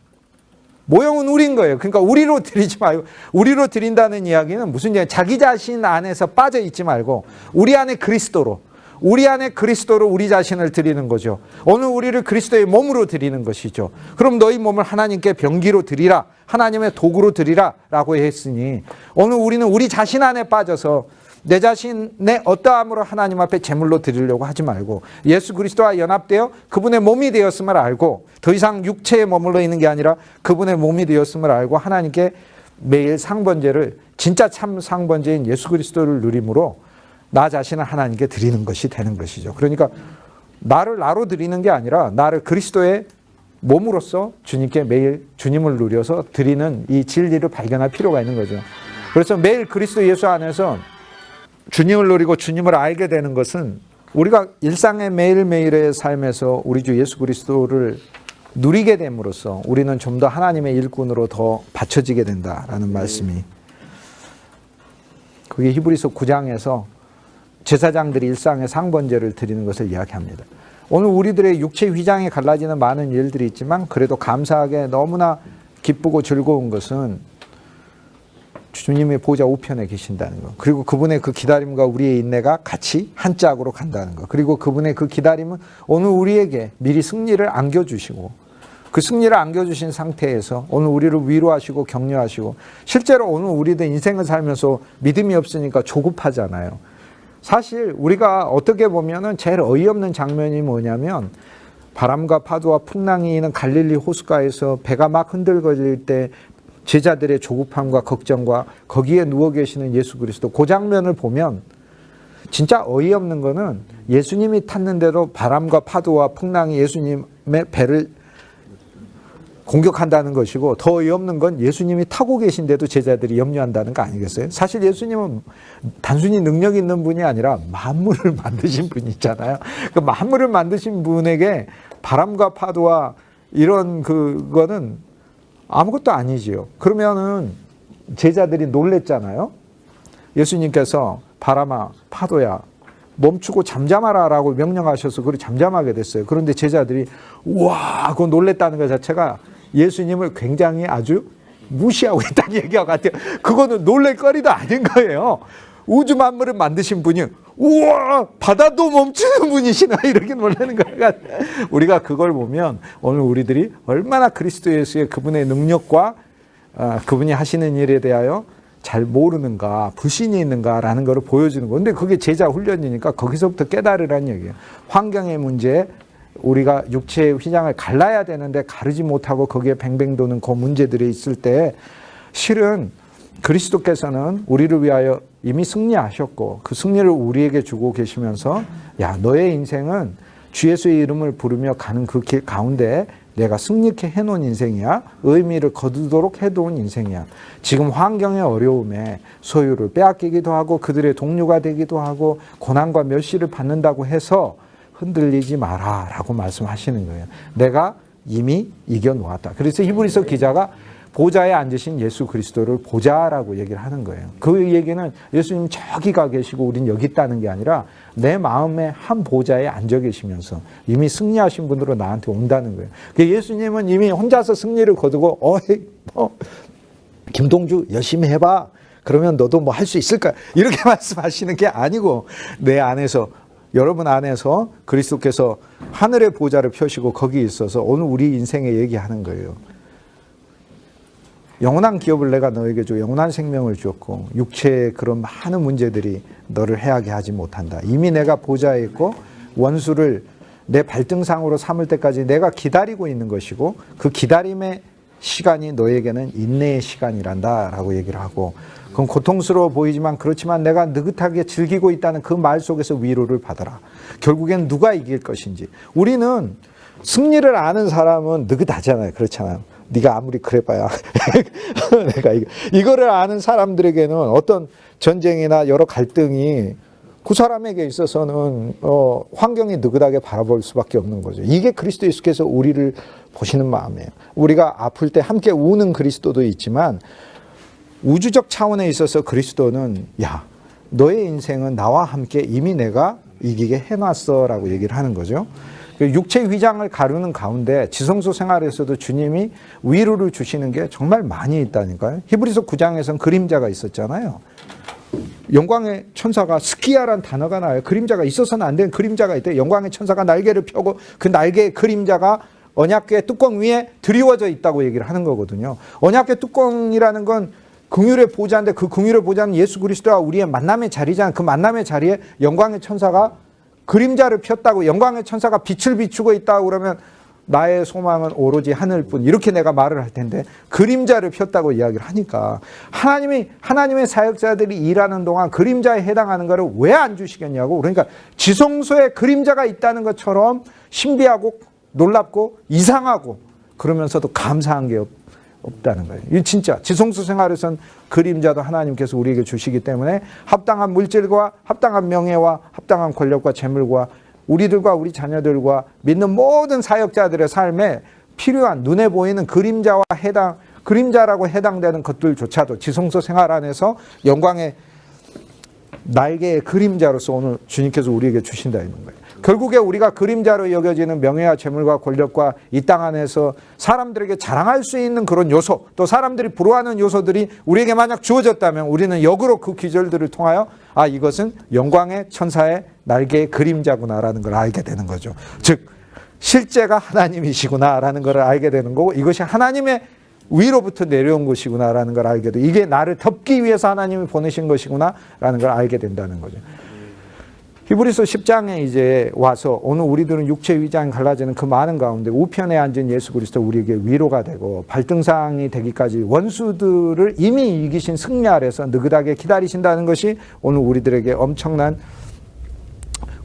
모형은 우리인 거예요. 그러니까 우리로 드리지 말고, 우리로 드린다는 이야기는 무슨 얘기예요? 자기 자신 안에서 빠져 있지 말고 우리 안에 그리스도로, 우리 안에 그리스도로 우리 자신을 드리는 거죠. 오늘 우리를 그리스도의 몸으로 드리는 것이죠. 그럼 너희 몸을 하나님께 병기로 드리라, 하나님의 도구로 드리라 라고 했으니, 오늘 우리는 우리 자신 안에 빠져서 내 자신의 어떠함으로 하나님 앞에 제물로 드리려고 하지 말고 예수 그리스도와 연합되어 그분의 몸이 되었음을 알고, 더 이상 육체에 머물러 있는 게 아니라 그분의 몸이 되었음을 알고 하나님께 매일 상번제를, 진짜 참 상번제인 예수 그리스도를 누림으로 나 자신을 하나님께 드리는 것이 되는 것이죠. 그러니까 나를 나로 드리는 게 아니라 나를 그리스도의 몸으로서 주님께 매일 주님을 누려서 드리는 이 진리를 발견할 필요가 있는 거죠. 그래서 매일 그리스도 예수 안에서 주님을 누리고 주님을 알게 되는 것은, 우리가 일상의 매일매일의 삶에서 우리 주 예수 그리스도를 누리게 됨으로써 우리는 좀 더 하나님의 일꾼으로 더 받쳐지게 된다라는 말씀이, 그게 히브리서 9장에서 제사장들이 일상의 상번제를 드리는 것을 이야기합니다. 오늘 우리들의 육체 휘장에 갈라지는 많은 일들이 있지만 그래도 감사하게 너무나 기쁘고 즐거운 것은 주님의 보좌 우편에 계신다는 것, 그리고 그분의 그 기다림과 우리의 인내가 같이 한 짝으로 간다는 것, 그리고 그분의 그 기다림은 오늘 우리에게 미리 승리를 안겨주시고, 그 승리를 안겨주신 상태에서 오늘 우리를 위로하시고 격려하시고, 실제로 오늘 우리들 인생을 살면서 믿음이 없으니까 조급하잖아요. 사실 우리가 어떻게 보면은 제일 어이없는 장면이 뭐냐면, 바람과 파도와 풍랑이 있는 갈릴리 호숫가에서 배가 막 흔들거릴 때 제자들의 조급함과 걱정과 거기에 누워 계시는 예수 그리스도, 그 장면을 보면 진짜 어이없는 거는 예수님이 탔는데도 바람과 파도와 풍랑이 예수님의 배를 공격한다는 것이고, 더 어이없는 건 예수님이 타고 계신데도 제자들이 염려한다는 거 아니겠어요? 사실 예수님은 단순히 능력 있는 분이 아니라 만물을 만드신 분이잖아요. 그 만물을 만드신 분에게 바람과 파도와 이런 그거는 아무것도 아니지요. 그러면은 제자들이 놀랬잖아요. 예수님께서 바람아 파도야 멈추고 잠잠하라 라고 명령하셔서 그걸 잠잠하게 됐어요. 그런데 제자들이 우와 그거 놀랬다는 것 자체가 예수님을 굉장히 아주 무시하고 있다는 얘기와 같아요. 그거는 놀랄 거리도 아닌 거예요. 우주 만물을 만드신 분이 우와 바다도 멈추는 분이시나 이렇게 놀라는 거예요. 우리가 그걸 보면 오늘 우리들이 얼마나 그리스도 예수의 그분의 능력과 그분이 하시는 일에 대하여 잘 모르는가, 불신이 있는가라는 것을 보여주는 건데, 그게 제자 훈련이니까 거기서부터 깨달으라는 얘기예요. 환경의 문제, 우리가 육체의 휘장을 갈라야 되는데 가르지 못하고 거기에 뱅뱅 도는 그 문제들이 있을 때 실은 그리스도께서는 우리를 위하여 이미 승리하셨고 그 승리를 우리에게 주고 계시면서 야, 너의 인생은 주 예수의 이름을 부르며 가는 그 길 가운데 내가 승리케 해놓은 인생이야. 의미를 거두도록 해놓은 인생이야. 지금 환경의 어려움에 소유를 빼앗기기도 하고 그들의 동료가 되기도 하고 고난과 멸시를 받는다고 해서 흔들리지 마라 라고 말씀하시는 거예요. 내가 이미 이겨놓았다. 그래서 히브리서 기자가 보좌에 앉으신 예수 그리스도를 보자라고 얘기를 하는 거예요. 그 얘기는 예수님 저기가 계시고 우린 여기 있다는 게 아니라 내 마음의 한 보좌에 앉아 계시면서 이미 승리하신 분으로 나한테 온다는 거예요. 예수님은 이미 혼자서 승리를 거두고 김동주 열심히 해봐. 그러면 너도 뭐 할 수 있을까? 이렇게 말씀하시는 게 아니고 내 안에서 여러분 안에서 그리스도께서 하늘의 보좌를 펴시고 거기 있어서 오늘 우리 인생에 얘기하는 거예요. 영원한 기업을 내가 너에게 주고 영원한 생명을 주었고 육체의 그런 많은 문제들이 너를 해하게 하지 못한다. 이미 내가 보좌에 있고 원수를 내 발등상으로 삼을 때까지 내가 기다리고 있는 것이고 그 기다림의 시간이 너에게는 인내의 시간이란다 라고 얘기를 하고 그건 고통스러워 보이지만 그렇지만 내가 느긋하게 즐기고 있다는 그 말 속에서 위로를 받아라. 결국엔 누가 이길 것인지. 우리는 승리를 아는 사람은 느긋하잖아요. 그렇잖아요. 네가 아무리 그래봐야 내가 이거를 아는 사람들에게는 어떤 전쟁이나 여러 갈등이 그 사람에게 있어서는 환경이 느긋하게 바라볼 수밖에 없는 거죠. 이게 그리스도 예수께서 우리를 보시는 마음이에요. 우리가 아플 때 함께 우는 그리스도도 있지만 우주적 차원에 있어서 그리스도는 야, 너의 인생은 나와 함께 이미 내가 이기게 해놨어 라고 얘기를 하는 거죠. 육체 위장을 가르는 가운데 지성소 생활에서도 주님이 위로를 주시는 게 정말 많이 있다니까요. 히브리서 9장에서는 그림자가 있었잖아요. 영광의 천사가 스키야라는 단어가 나와요. 그림자가 있어서는 안 되는 그림자가 있대요. 영광의 천사가 날개를 펴고 그 날개의 그림자가 언약궤 뚜껑 위에 드리워져 있다고 얘기를 하는 거거든요. 언약궤 뚜껑이라는 건 긍휼의 보좌인데 그 긍휼의 보좌는 예수 그리스도와 우리의 만남의 자리잖아요. 그 만남의 자리에 영광의 천사가 그림자를 폈다고 영광의 천사가 빛을 비추고 있다고 그러면 나의 소망은 오로지 하늘뿐 이렇게 내가 말을 할 텐데 그림자를 폈다고 이야기를 하니까 하나님의 사역자들이 일하는 동안 그림자에 해당하는 거를 왜 안 주시겠냐고. 그러니까 지성소에 그림자가 있다는 것처럼 신비하고 놀랍고 이상하고 그러면서도 감사한 게 없다는 거예요. 이 진짜 지성소 생활에선 그림자도 하나님께서 우리에게 주시기 때문에 합당한 물질과 합당한 명예와 합당한 권력과 재물과 우리들과 우리 자녀들과 믿는 모든 사역자들의 삶에 필요한 눈에 보이는 그림자라고 해당되는 것들조차도 지성소 생활 안에서 영광의 날개의 그림자로서 오늘 주님께서 우리에게 주신다 이런 거예요. 결국에 우리가 그림자로 여겨지는 명예와 재물과 권력과 이 땅 안에서 사람들에게 자랑할 수 있는 그런 요소, 또 사람들이 부러워하는 요소들이 우리에게 만약 주어졌다면 우리는 역으로 그 기절들을 통하여 아, 이것은 영광의 천사의 날개의 그림자구나라는 걸 알게 되는 거죠. 즉 실제가 하나님이시구나라는 걸 알게 되는 거고 이것이 하나님의 위로부터 내려온 것이구나라는 걸 알게 돼. 이게 나를 덮기 위해서 하나님이 보내신 것이구나라는 걸 알게 된다는 거죠. 히브리서 10장에 이제 와서 오늘 우리들은 육체 위장이 갈라지는 그 많은 가운데 우편에 앉은 예수 그리스도 우리에게 위로가 되고 발등상이 되기까지 원수들을 이미 이기신 승리 아래서 느긋하게 기다리신다는 것이 오늘 우리들에게 엄청난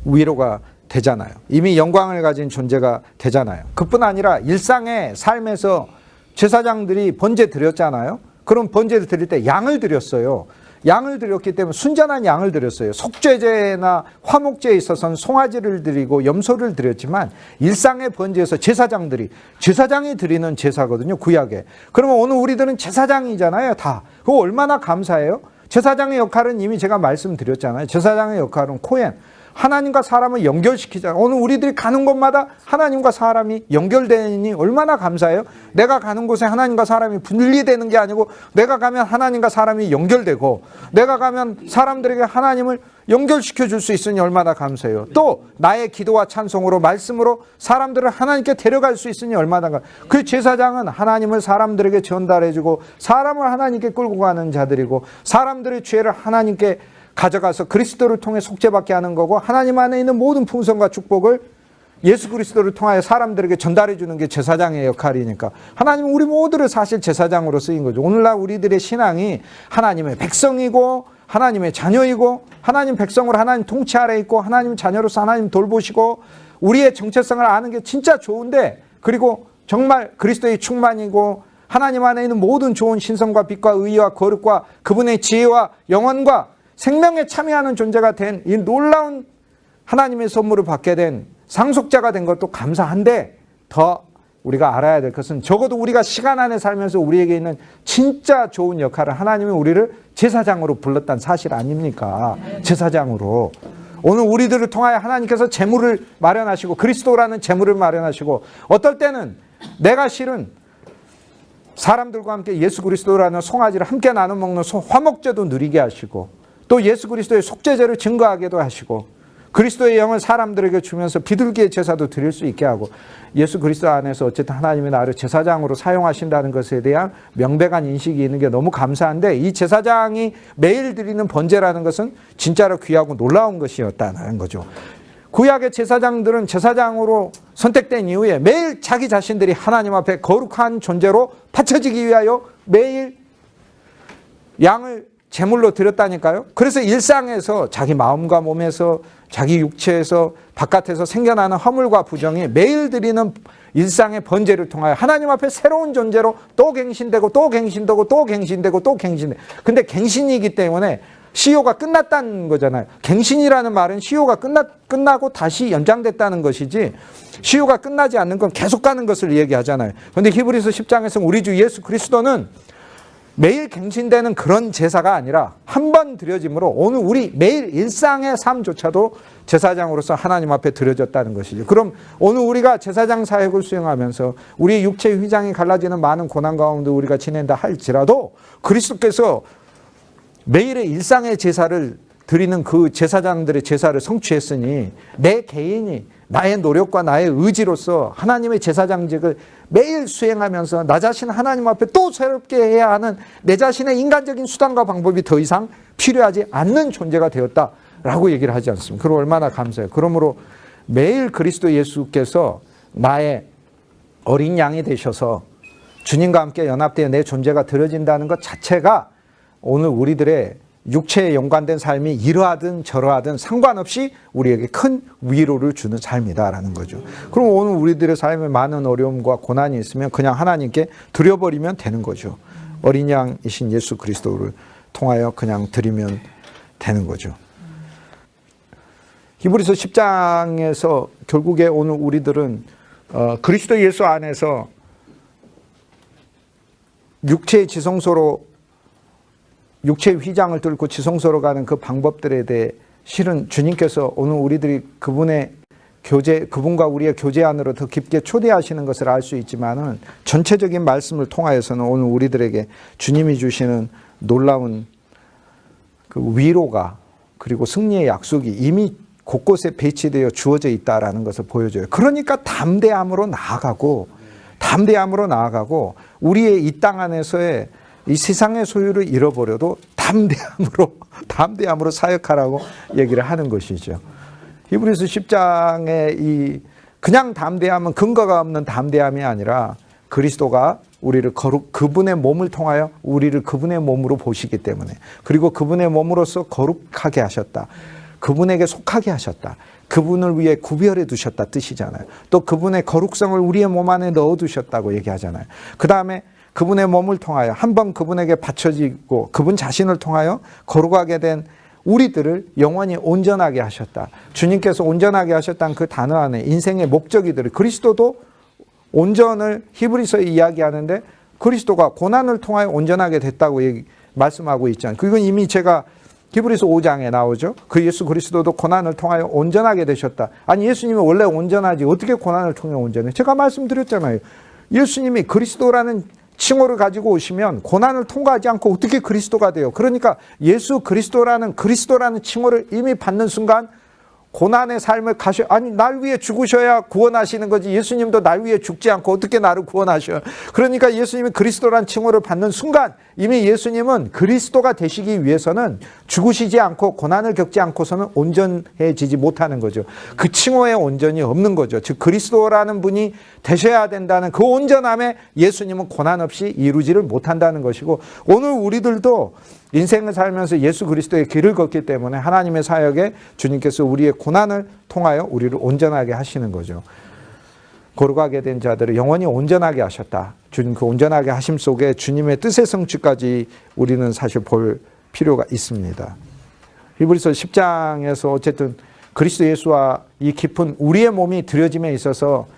위로가 되잖아요. 이미 영광을 가진 존재가 되잖아요. 그뿐 아니라 일상의 삶에서 제사장들이 번제 드렸잖아요. 그럼 번제를 드릴 때 양을 드렸어요. 양을 드렸기 때문에 순전한 양을 드렸어요. 속죄제나 화목제에 있어서는 송아지를 드리고 염소를 드렸지만 일상의 번제에서 제사장이 드리는 제사거든요. 구약에. 그러면 오늘 우리들은 제사장이잖아요. 다. 그거 얼마나 감사해요? 제사장의 역할은 이미 제가 말씀드렸잖아요. 제사장의 역할은 코hen. 하나님과 사람을 연결시키잖아요. 오늘 우리들이 가는 곳마다 하나님과 사람이 연결되니 얼마나 감사해요. 내가 가는 곳에 하나님과 사람이 분리되는 게 아니고 내가 가면 하나님과 사람이 연결되고 내가 가면 사람들에게 하나님을 연결시켜 줄 수 있으니 얼마나 감사해요. 또 나의 기도와 찬송으로 말씀으로 사람들을 하나님께 데려갈 수 있으니 얼마나 감사해요. 그 제사장은 하나님을 사람들에게 전달해 주고 사람을 하나님께 끌고 가는 자들이고 사람들의 죄를 하나님께 가져가서 그리스도를 통해 속죄받게 하는 거고 하나님 안에 있는 모든 풍성과 축복을 예수 그리스도를 통하여 사람들에게 전달해 주는 게 제사장의 역할이니까 하나님은 우리 모두를 사실 제사장으로 쓰인 거죠. 오늘날 우리들의 신앙이 하나님의 백성이고 하나님의 자녀이고 하나님 백성으로 하나님 통치 아래 있고 하나님 자녀로서 하나님 돌보시고 우리의 정체성을 아는 게 진짜 좋은데, 그리고 정말 그리스도의 충만이고 하나님 안에 있는 모든 좋은 신성과 빛과 의와 거룩과 그분의 지혜와 영원과 생명에 참여하는 존재가 된 이 놀라운 하나님의 선물을 받게 된 상속자가 된 것도 감사한데, 더 우리가 알아야 될 것은 적어도 우리가 시간 안에 살면서 우리에게 있는 진짜 좋은 역할을 하나님이 우리를 제사장으로 불렀다는 사실 아닙니까? 제사장으로. 오늘 우리들을 통하여 하나님께서 재물을 마련하시고 그리스도라는 재물을 마련하시고, 어떨 때는 내가 실은 사람들과 함께 예수 그리스도라는 송아지를 함께 나눠 먹는 화목제도 누리게 하시고, 또 예수 그리스도의 속죄제를 증거하게도 하시고, 그리스도의 영을 사람들에게 주면서 비둘기의 제사도 드릴 수 있게 하고, 예수 그리스도 안에서 어쨌든 하나님이 나를 제사장으로 사용하신다는 것에 대한 명백한 인식이 있는 게 너무 감사한데, 이 제사장이 매일 드리는 번제라는 것은 진짜로 귀하고 놀라운 것이었다는 거죠. 구약의 제사장들은 제사장으로 선택된 이후에 매일 자기 자신들이 하나님 앞에 거룩한 존재로 바쳐지기 위하여 매일 양을 제물로 드렸다니까요. 그래서 일상에서 자기 마음과 몸에서 자기 육체에서 바깥에서 생겨나는 허물과 부정이 매일 드리는 일상의 번제를 통하여 하나님 앞에 새로운 존재로 또 갱신되고 또 갱신되고 또 갱신되고 또 갱신돼. 근데 갱신이기 때문에 시효가 끝났다는 거잖아요. 갱신이라는 말은 시효가 끝나고 다시 연장됐다는 것이지, 시효가 끝나지 않는 건 계속 가는 것을 얘기하잖아요. 그런데 히브리서 10장에서 우리 주 예수 그리스도는 매일 갱신되는 그런 제사가 아니라 한 번 드려짐으로 오늘 우리 매일 일상의 삶조차도 제사장으로서 하나님 앞에 드려졌다는 것이죠. 그럼 오늘 우리가 제사장 사역을 수행하면서 우리의 육체의 휘장이 갈라지는 많은 고난 가운데 우리가 지낸다 할지라도 그리스도께서 매일의 일상의 제사를 드리는 그 제사장들의 제사를 성취했으니 내 개인이 나의 노력과 나의 의지로서 하나님의 제사장직을 매일 수행하면서 나 자신 하나님 앞에 또 새롭게 해야 하는 내 자신의 인간적인 수단과 방법이 더 이상 필요하지 않는 존재가 되었다라고 얘기를 하지 않습니까? 그럼 얼마나 감사해요. 그러므로 매일 그리스도 예수께서 나의 어린 양이 되셔서 주님과 함께 연합되어 내 존재가 드려진다는 것 자체가 오늘 우리들의 육체에 연관된 삶이 이러하든 저러하든 상관없이 우리에게 큰 위로를 주는 삶이다라는 거죠. 그럼 오늘 우리들의 삶에 많은 어려움과 고난이 있으면 그냥 하나님께 드려버리면 되는 거죠. 어린 양이신 예수 그리스도를 통하여 그냥 드리면 되는 거죠. 히브리서 10장에서 결국에 오늘 우리들은 그리스도 예수 안에서 육체의 지성소로 육체의 휘장을 뚫고 지성소로 가는 그 방법들에 대해 실은 주님께서 오늘 우리들이 그분의 교제, 그분과 우리의 교제 안으로 더 깊게 초대하시는 것을 알 수 있지만은 전체적인 말씀을 통하여서는 오늘 우리들에게 주님이 주시는 놀라운 그 위로가, 그리고 승리의 약속이 이미 곳곳에 배치되어 주어져 있다라는 것을 보여줘요. 그러니까 담대함으로 나아가고 우리의 이 땅 안에서의 이 세상의 소유를 잃어버려도 담대함으로 사역하라고 얘기를 하는 것이죠. 히브리서 10장의 이 그냥 담대함은 근거가 없는 담대함이 아니라 그리스도가 우리를 그분의 몸을 통하여 우리를 그분의 몸으로 보시기 때문에, 그리고 그분의 몸으로서 거룩하게 하셨다. 그분에게 속하게 하셨다. 그분을 위해 구별해 두셨다 뜻이잖아요. 또 그분의 거룩성을 우리의 몸 안에 넣어 두셨다고 얘기하잖아요. 그 다음에 그분의 몸을 통하여 한번 그분에게 바쳐지고 그분 자신을 통하여 거룩하게 된 우리들을 영원히 온전하게 하셨다. 주님께서 온전하게 하셨다는 그 단어 안에 인생의 목적이들, 그리스도도 온전을 히브리서에 이야기하는데 그리스도가 고난을 통하여 온전하게 됐다고 말씀하고 있잖아요. 그건 이미 제가 히브리서 5장에 나오죠. 그 예수 그리스도도 고난을 통하여 온전하게 되셨다. 아니 예수님이 원래 온전하지 어떻게 고난을 통해 온전해? 제가 말씀드렸잖아요. 예수님이 그리스도라는 칭호를 가지고 오시면 고난을 통과하지 않고 어떻게 그리스도가 돼요? 그러니까 예수 그리스도라는 칭호를 이미 받는 순간 고난의 삶을 아니 날 위해 죽으셔야 구원하시는 거지. 예수님도 날 위해 죽지 않고 어떻게 나를 구원하셔요? 그러니까 예수님이 그리스도란 칭호를 받는 순간 이미 예수님은 그리스도가 되시기 위해서는 죽으시지 않고 고난을 겪지 않고서는 온전해지지 못하는 거죠. 그 칭호의 온전이 없는 거죠. 즉 그리스도라는 분이 되셔야 된다는 그 온전함에 예수님은 고난 없이 이루지를 못한다는 것이고, 오늘 우리들도 인생을 살면서 예수 그리스도의 길을 걷기 때문에 하나님의 사역에 주님께서 우리의 고난을 통하여 우리를 온전하게 하시는 거죠. 거룩하게 된 자들을 영원히 온전하게 하셨다. 주님 그 온전하게 하심 속에 주님의 뜻의 성취까지 우리는 사실 볼 필요가 있습니다. 히브리서 10장에서 어쨌든 그리스도 예수와 이 깊은 우리의 몸이 드려짐에 있어서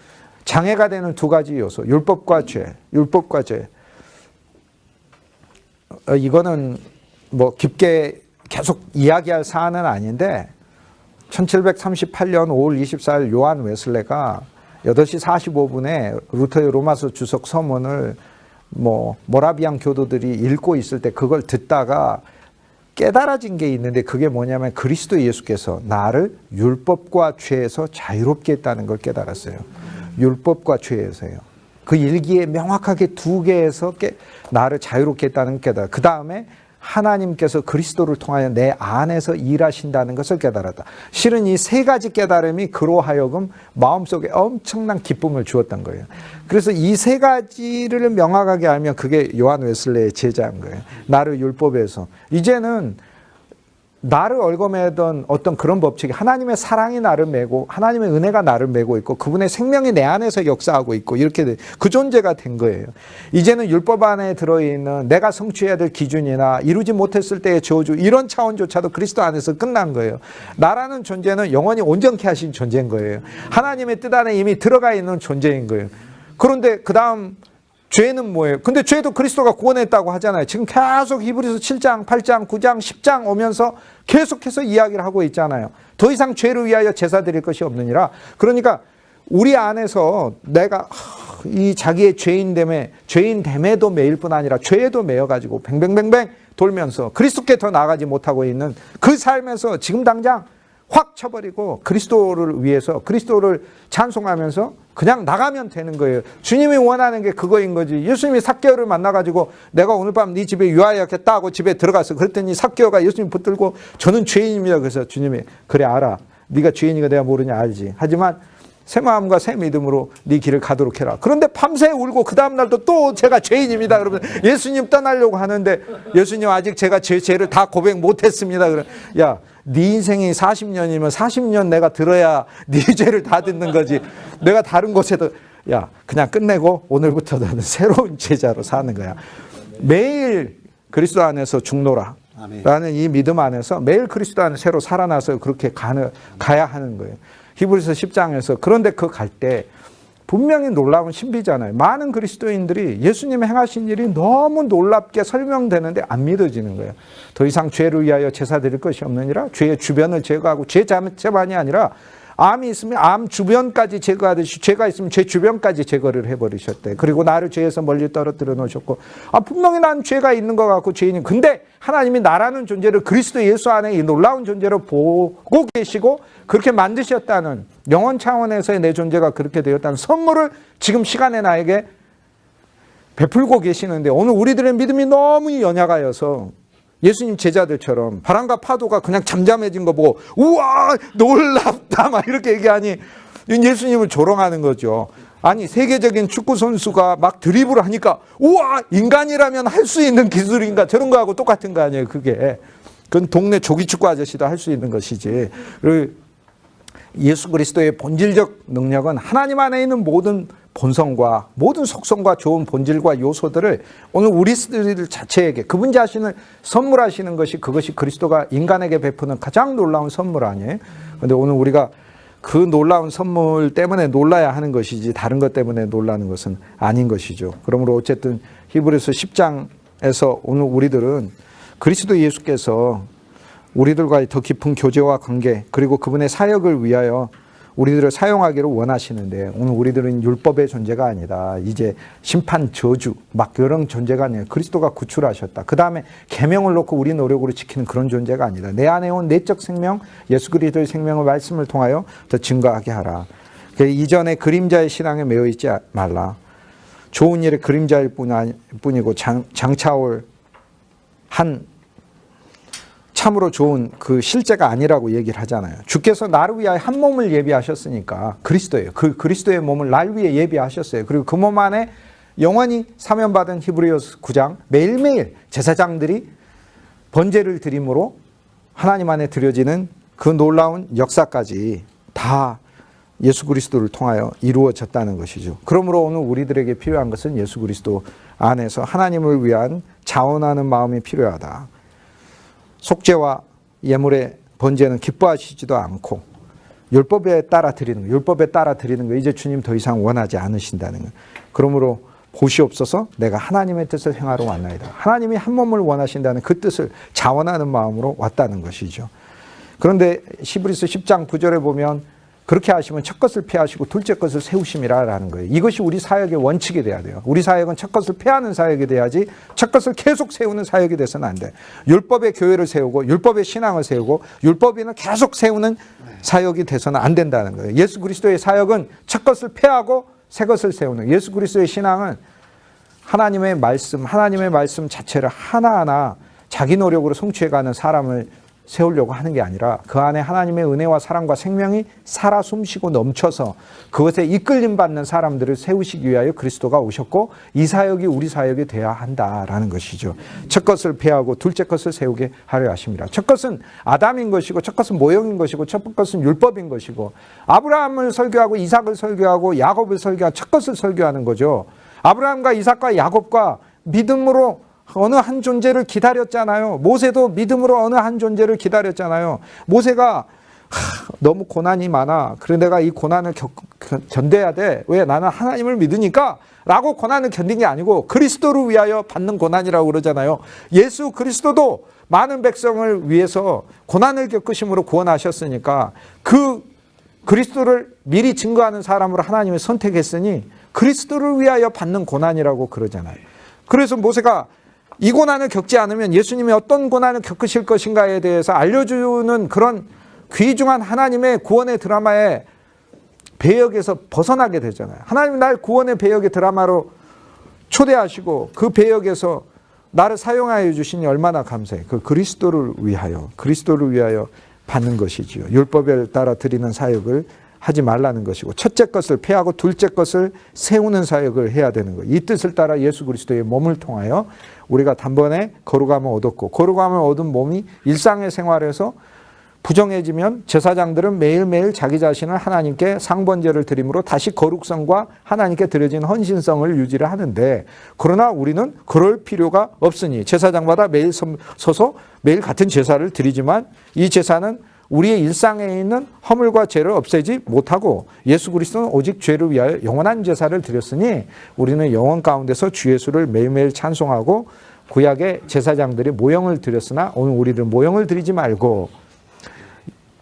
장애가 되는 두 가지 요소, 율법과 죄. 이거는 뭐 깊게 계속 이야기할 사안은 아닌데 1738년 5월 24일 요한 웨슬레가 8시 45분에 루터의 로마서 주석 서문을 모라비안 교도들이 읽고 있을 때 그걸 듣다가 깨달아진 게 있는데, 그게 뭐냐면 그리스도 예수께서 나를 율법과 죄에서 자유롭게 했다는 걸 깨달았어요. 율법과 죄에서요. 그 일기에 명확하게 두 개에서 나를 자유롭게 했다는 걸 깨달아. 그 다음에 하나님께서 그리스도를 통하여 내 안에서 일하신다는 것을 깨달았다. 실은 이 세 가지 깨달음이 그로 하여금 마음속에 엄청난 기쁨을 주었던 거예요. 그래서 이 세 가지를 명확하게 알면 그게 요한 웨슬레의 제자인 거예요. 나를 율법에서. 이제는 나를 얽어매던 어떤 그런 법칙이 하나님의 사랑이 나를 메고 하나님의 은혜가 나를 메고 있고 그분의 생명이 내 안에서 역사하고 있고 이렇게 그 존재가 된 거예요. 이제는 율법 안에 들어있는 내가 성취해야 될 기준이나 이루지 못했을 때의 저주 이런 차원조차도 그리스도 안에서 끝난 거예요. 나라는 존재는 영원히 온전케 하신 존재인 거예요. 하나님의 뜻 안에 이미 들어가 있는 존재인 거예요. 그런데 그 다음 죄는 뭐예요? 근데 죄도 그리스도가 구원했다고 하잖아요. 지금 계속 히브리서 7장, 8장, 9장, 10장 오면서 계속해서 이야기를 하고 있잖아요. 더 이상 죄를 위하여 제사 드릴 것이 없느니라. 그러니까 우리 안에서 내가 이 자기의 죄인됨에도 매일 뿐 아니라 죄에도 매여가지고 뱅뱅뱅뱅 돌면서 그리스도께 더 나아가지 못하고 있는 그 삶에서 지금 당장 확 쳐버리고 그리스도를 위해서 그리스도를 찬송하면서 그냥 나가면 되는 거예요. 주님이 원하는 게 그거인 거지. 예수님이 삭개오를 만나가지고 내가 오늘 밤 네 집에 유하였겠다 하고 집에 들어가서 그랬더니 삭개오가 예수님 붙들고 저는 죄인입니다. 그래서 주님이 그래 알아. 네가 죄인이가 내가 모르냐 알지. 하지만 새 마음과 새 믿음으로 네 길을 가도록 해라. 그런데 밤새 울고 그 다음날도 또 제가 죄인입니다. 그러면 예수님 떠나려고 하는데 예수님 아직 제가 죄를 다 고백 못했습니다. 그래 야 네 인생이 40년이면 40년 내가 들어야 네 죄를 다 듣는 거지. 내가 다른 곳에도 야 그냥 끝내고 오늘부터 너는 새로운 제자로 사는 거야. 매일 그리스도 안에서 죽노라 라는 이 믿음 안에서 매일 그리스도 안에 새로 살아나서 그렇게 가야 하는 거예요. 히브리서 10장에서 그런데 그 갈 때 분명히 놀라운 신비잖아요. 많은 그리스도인들이 예수님이 행하신 일이 너무 놀랍게 설명되는데 안 믿어지는 거예요. 더 이상 죄를 위하여 제사 드릴 것이 없느니라. 죄의 주변을 제거하고 죄 자체만이 아니라 암이 있으면 암 주변까지 제거하듯이 죄가 있으면 죄 주변까지 제거를 해버리셨대. 그리고 나를 죄에서 멀리 떨어뜨려 놓으셨고 분명히 난 죄가 있는 것 같고 죄인이 근데 하나님이 나라는 존재를 그리스도 예수 안에 이 놀라운 존재로 보고 계시고 그렇게 만드셨다는 영원 차원에서의 내 존재가 그렇게 되었다는 선물을 지금 시간에 나에게 베풀고 계시는데 오늘 우리들의 믿음이 너무 연약하여서 예수님 제자들처럼 바람과 파도가 그냥 잠잠해진 거 보고 우와 놀랍다 막 이렇게 얘기하니 예수님을 조롱하는 거죠. 아니 세계적인 축구 선수가 막 드리블을 하니까 우와 인간이라면 할 수 있는 기술인가 저런 거하고 똑같은 거 아니에요. 그건 동네 조기축구 아저씨도 할 수 있는 것이지. 그리고 예수 그리스도의 본질적 능력은 하나님 안에 있는 모든 본성과 모든 속성과 좋은 본질과 요소들을 오늘 우리들 자체에게 그분 자신을 선물하시는 것이 그것이 그리스도가 인간에게 베푸는 가장 놀라운 선물 아니에요? 그런데 오늘 우리가 그 놀라운 선물 때문에 놀라야 하는 것이지 다른 것 때문에 놀라는 것은 아닌 것이죠. 그러므로 어쨌든 히브리서 10장에서 오늘 우리들은 그리스도 예수께서 우리들과의 더 깊은 교제와 관계 그리고 그분의 사역을 위하여 우리들을 사용하기를 원하시는데 오늘 우리들은 율법의 존재가 아니다. 이제 심판 저주 막 그런 존재가 아니에요. 그리스도가 구출하셨다. 그 다음에 계명을 놓고 우리 노력으로 지키는 그런 존재가 아니다. 내 안에 온 내적 생명 예수 그리스도의 생명의 말씀을 통하여 더 증거하게 하라. 이전에 그림자의 신앙에 매여 있지 말라. 좋은 일의 그림자일 뿐이고 장차올 한 참으로 좋은 그 실제가 아니라고 얘기를 하잖아요. 주께서 나를 위하여 한 몸을 예비하셨으니까 그리스도예요. 그 그리스도의 몸을 날 위해 예비하셨어요. 그리고 그 몸 안에 영원히 사면받은 히브리서 9장 매일매일 제사장들이 번제를 드림으로 하나님 안에 드려지는 그 놀라운 역사까지 다 예수 그리스도를 통하여 이루어졌다는 것이죠. 그러므로 오늘 우리들에게 필요한 것은 예수 그리스도 안에서 하나님을 위한 자원하는 마음이 필요하다. 속죄와 예물의 번제는 기뻐하시지도 않고 율법에 따라 드리는 거 이제 주님 더 이상 원하지 않으신다는 거. 그러므로 보시옵소서 내가 하나님의 뜻을 행하러 왔나이다. 하나님이 한 몸을 원하신다는 그 뜻을 자원하는 마음으로 왔다는 것이죠. 그런데 히브리서 10장 9절에 보면 그렇게 하시면 첫 것을 폐하시고 둘째 것을 세우심이라는 거예요. 이것이 우리 사역의 원칙이 돼야 돼요. 우리 사역은 첫 것을 폐하는 사역이 돼야지 첫 것을 계속 세우는 사역이 돼서는 안 돼. 율법의 교회를 세우고 율법의 신앙을 세우고 율법인을 계속 세우는 사역이 돼서는 안 된다는 거예요. 예수 그리스도의 사역은 첫 것을 폐하고 새 것을 세우는, 예수 그리스도의 신앙은 하나님의 말씀 자체를 하나하나 자기 노력으로 성취해가는 사람을 세우려고 하는 게 아니라 그 안에 하나님의 은혜와 사랑과 생명이 살아 숨쉬고 넘쳐서 그것에 이끌림 받는 사람들을 세우시기 위하여 그리스도가 오셨고 이 사역이 우리 사역이 되어야 한다라는 것이죠. 첫 것을 폐하고 둘째 것을 세우게 하려 하십니다. 첫 것은 아담인 것이고 첫 것은 모형인 것이고 첫 것은 율법인 것이고 아브라함을 설교하고 이삭을 설교하고 야곱을 설교하고 첫 것을 설교하는 거죠. 아브라함과 이삭과 야곱과 믿음으로 어느 한 존재를 기다렸잖아요. 모세도 믿음으로 어느 한 존재를 기다렸잖아요. 모세가 너무 고난이 많아. 그래 내가 이 고난을 견뎌야 돼. 왜? 나는 하나님을 믿으니까 라고 고난을 견딘 게 아니고 그리스도를 위하여 받는 고난이라고 그러잖아요. 예수 그리스도도 많은 백성을 위해서 고난을 겪으심으로 구원하셨으니까 그 그리스도를 미리 증거하는 사람으로 하나님이 선택했으니 그리스도를 위하여 받는 고난이라고 그러잖아요. 그래서 모세가 이 고난을 겪지 않으면 예수님이 어떤 고난을 겪으실 것인가에 대해서 알려주는 그런 귀중한 하나님의 구원의 드라마의 배역에서 벗어나게 되잖아요. 하나님이 날 구원의 배역의 드라마로 초대하시고 그 배역에서 나를 사용하여 주시니 얼마나 감사해. 그 그리스도를 위하여 받는 것이지요. 율법에 따라 드리는 사역을 하지 말라는 것이고 첫째 것을 폐하고 둘째 것을 세우는 사역을 해야 되는 거예요. 이 뜻을 따라 예수 그리스도의 몸을 통하여 우리가 단번에 거룩함을 얻었고 거룩함을 얻은 몸이 일상의 생활에서 부정해지면 제사장들은 매일매일 자기 자신을 하나님께 상번제를 드림으로 다시 거룩성과 하나님께 드려진 헌신성을 유지를 하는데 그러나 우리는 그럴 필요가 없으니 제사장마다 매일 서서 매일 같은 제사를 드리지만 이 제사는 우리의 일상에 있는 허물과 죄를 없애지 못하고 예수 그리스도는 오직 죄를 위하여 영원한 제사를 드렸으니 우리는 영원 가운데서 주 예수를 매일매일 찬송하고 구약의 제사장들이 모형을 드렸으나 오늘 우리들 모형을 드리지 말고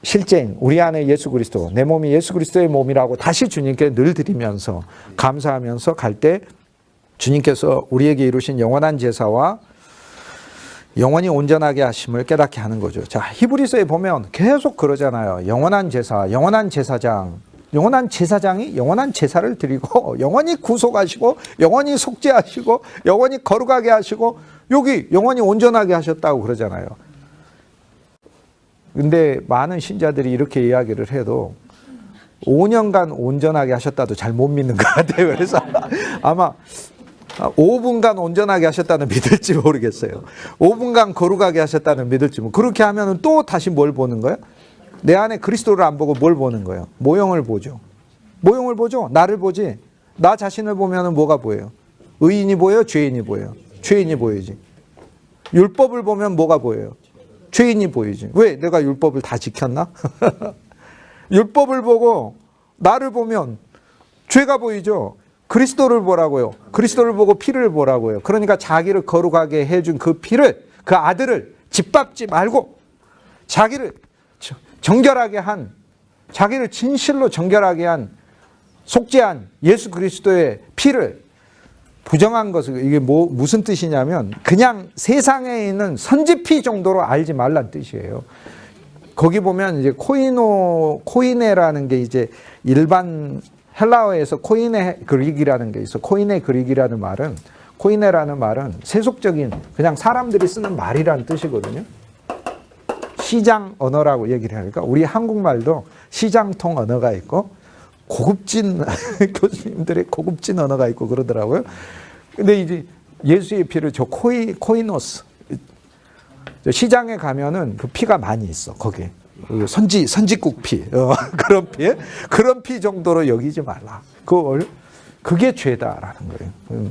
실제인 우리 안에 예수 그리스도, 내 몸이 예수 그리스도의 몸이라고 다시 주님께 늘 드리면서 감사하면서 갈 때 주님께서 우리에게 이루신 영원한 제사와 영원히 온전하게 하심을 깨닫게 하는 거죠. 자, 히브리서에 보면 계속 그러잖아요. 영원한 제사, 영원한 제사장. 영원한 제사장이 영원한 제사를 드리고 영원히 구속하시고 영원히 속죄하시고 영원히 거룩하게 하시고 여기 영원히 온전하게 하셨다고 그러잖아요. 근데 많은 신자들이 이렇게 이야기를 해도 5년간 온전하게 하셨다도 잘 못 믿는 것 같아요. 그래서 아마 5분간 온전하게 하셨다는 믿을지 모르겠어요. 5분간 거룩하게 하셨다는 믿을지 그렇게 하면 또 다시 뭘 보는 거예요? 내 안에 그리스도를 안 보고 뭘 보는 거예요? 모형을 보죠. 모형을 보죠. 나를 보지. 나 자신을 보면 뭐가 보여요? 의인이 보여요? 죄인이 보여요? 죄인이 보이지. 율법을 보면 뭐가 보여요? 죄인이 보이지. 왜? 내가 율법을 다 지켰나? 율법을 보고 나를 보면 죄가 보이죠. 그리스도를 보라고요. 그리스도를 보고 피를 보라고요. 그러니까 자기를 거룩하게 해준 그 피를, 그 아들을 짓밟지 말고 자기를 정결하게 한 자기를 진실로 정결하게 한 속죄한 예수 그리스도의 피를 부정한 것을 이게 무슨 뜻이냐면 그냥 세상에 있는 선지피 정도로 알지 말란 뜻이에요. 거기 보면 이제 코이네라는 게 이제 일반 헬라어에서 코이네 그릭이라는 게 있어. 코이네 그릭이라는 말은 코이네라는 말은 세속적인 그냥 사람들이 쓰는 말이라는 뜻이거든요. 시장 언어라고 얘기를 하니까 우리 한국말도 시장통 언어가 있고 고급진 교수님들의 고급진 언어가 있고 그러더라고요. 근데 이제 예수의 피를 저 코이노스 시장에 가면은 그 피가 많이 있어 거기에 선지국 피 그런 피 정도로 여기지 말라. 그게 죄다라는 거예요.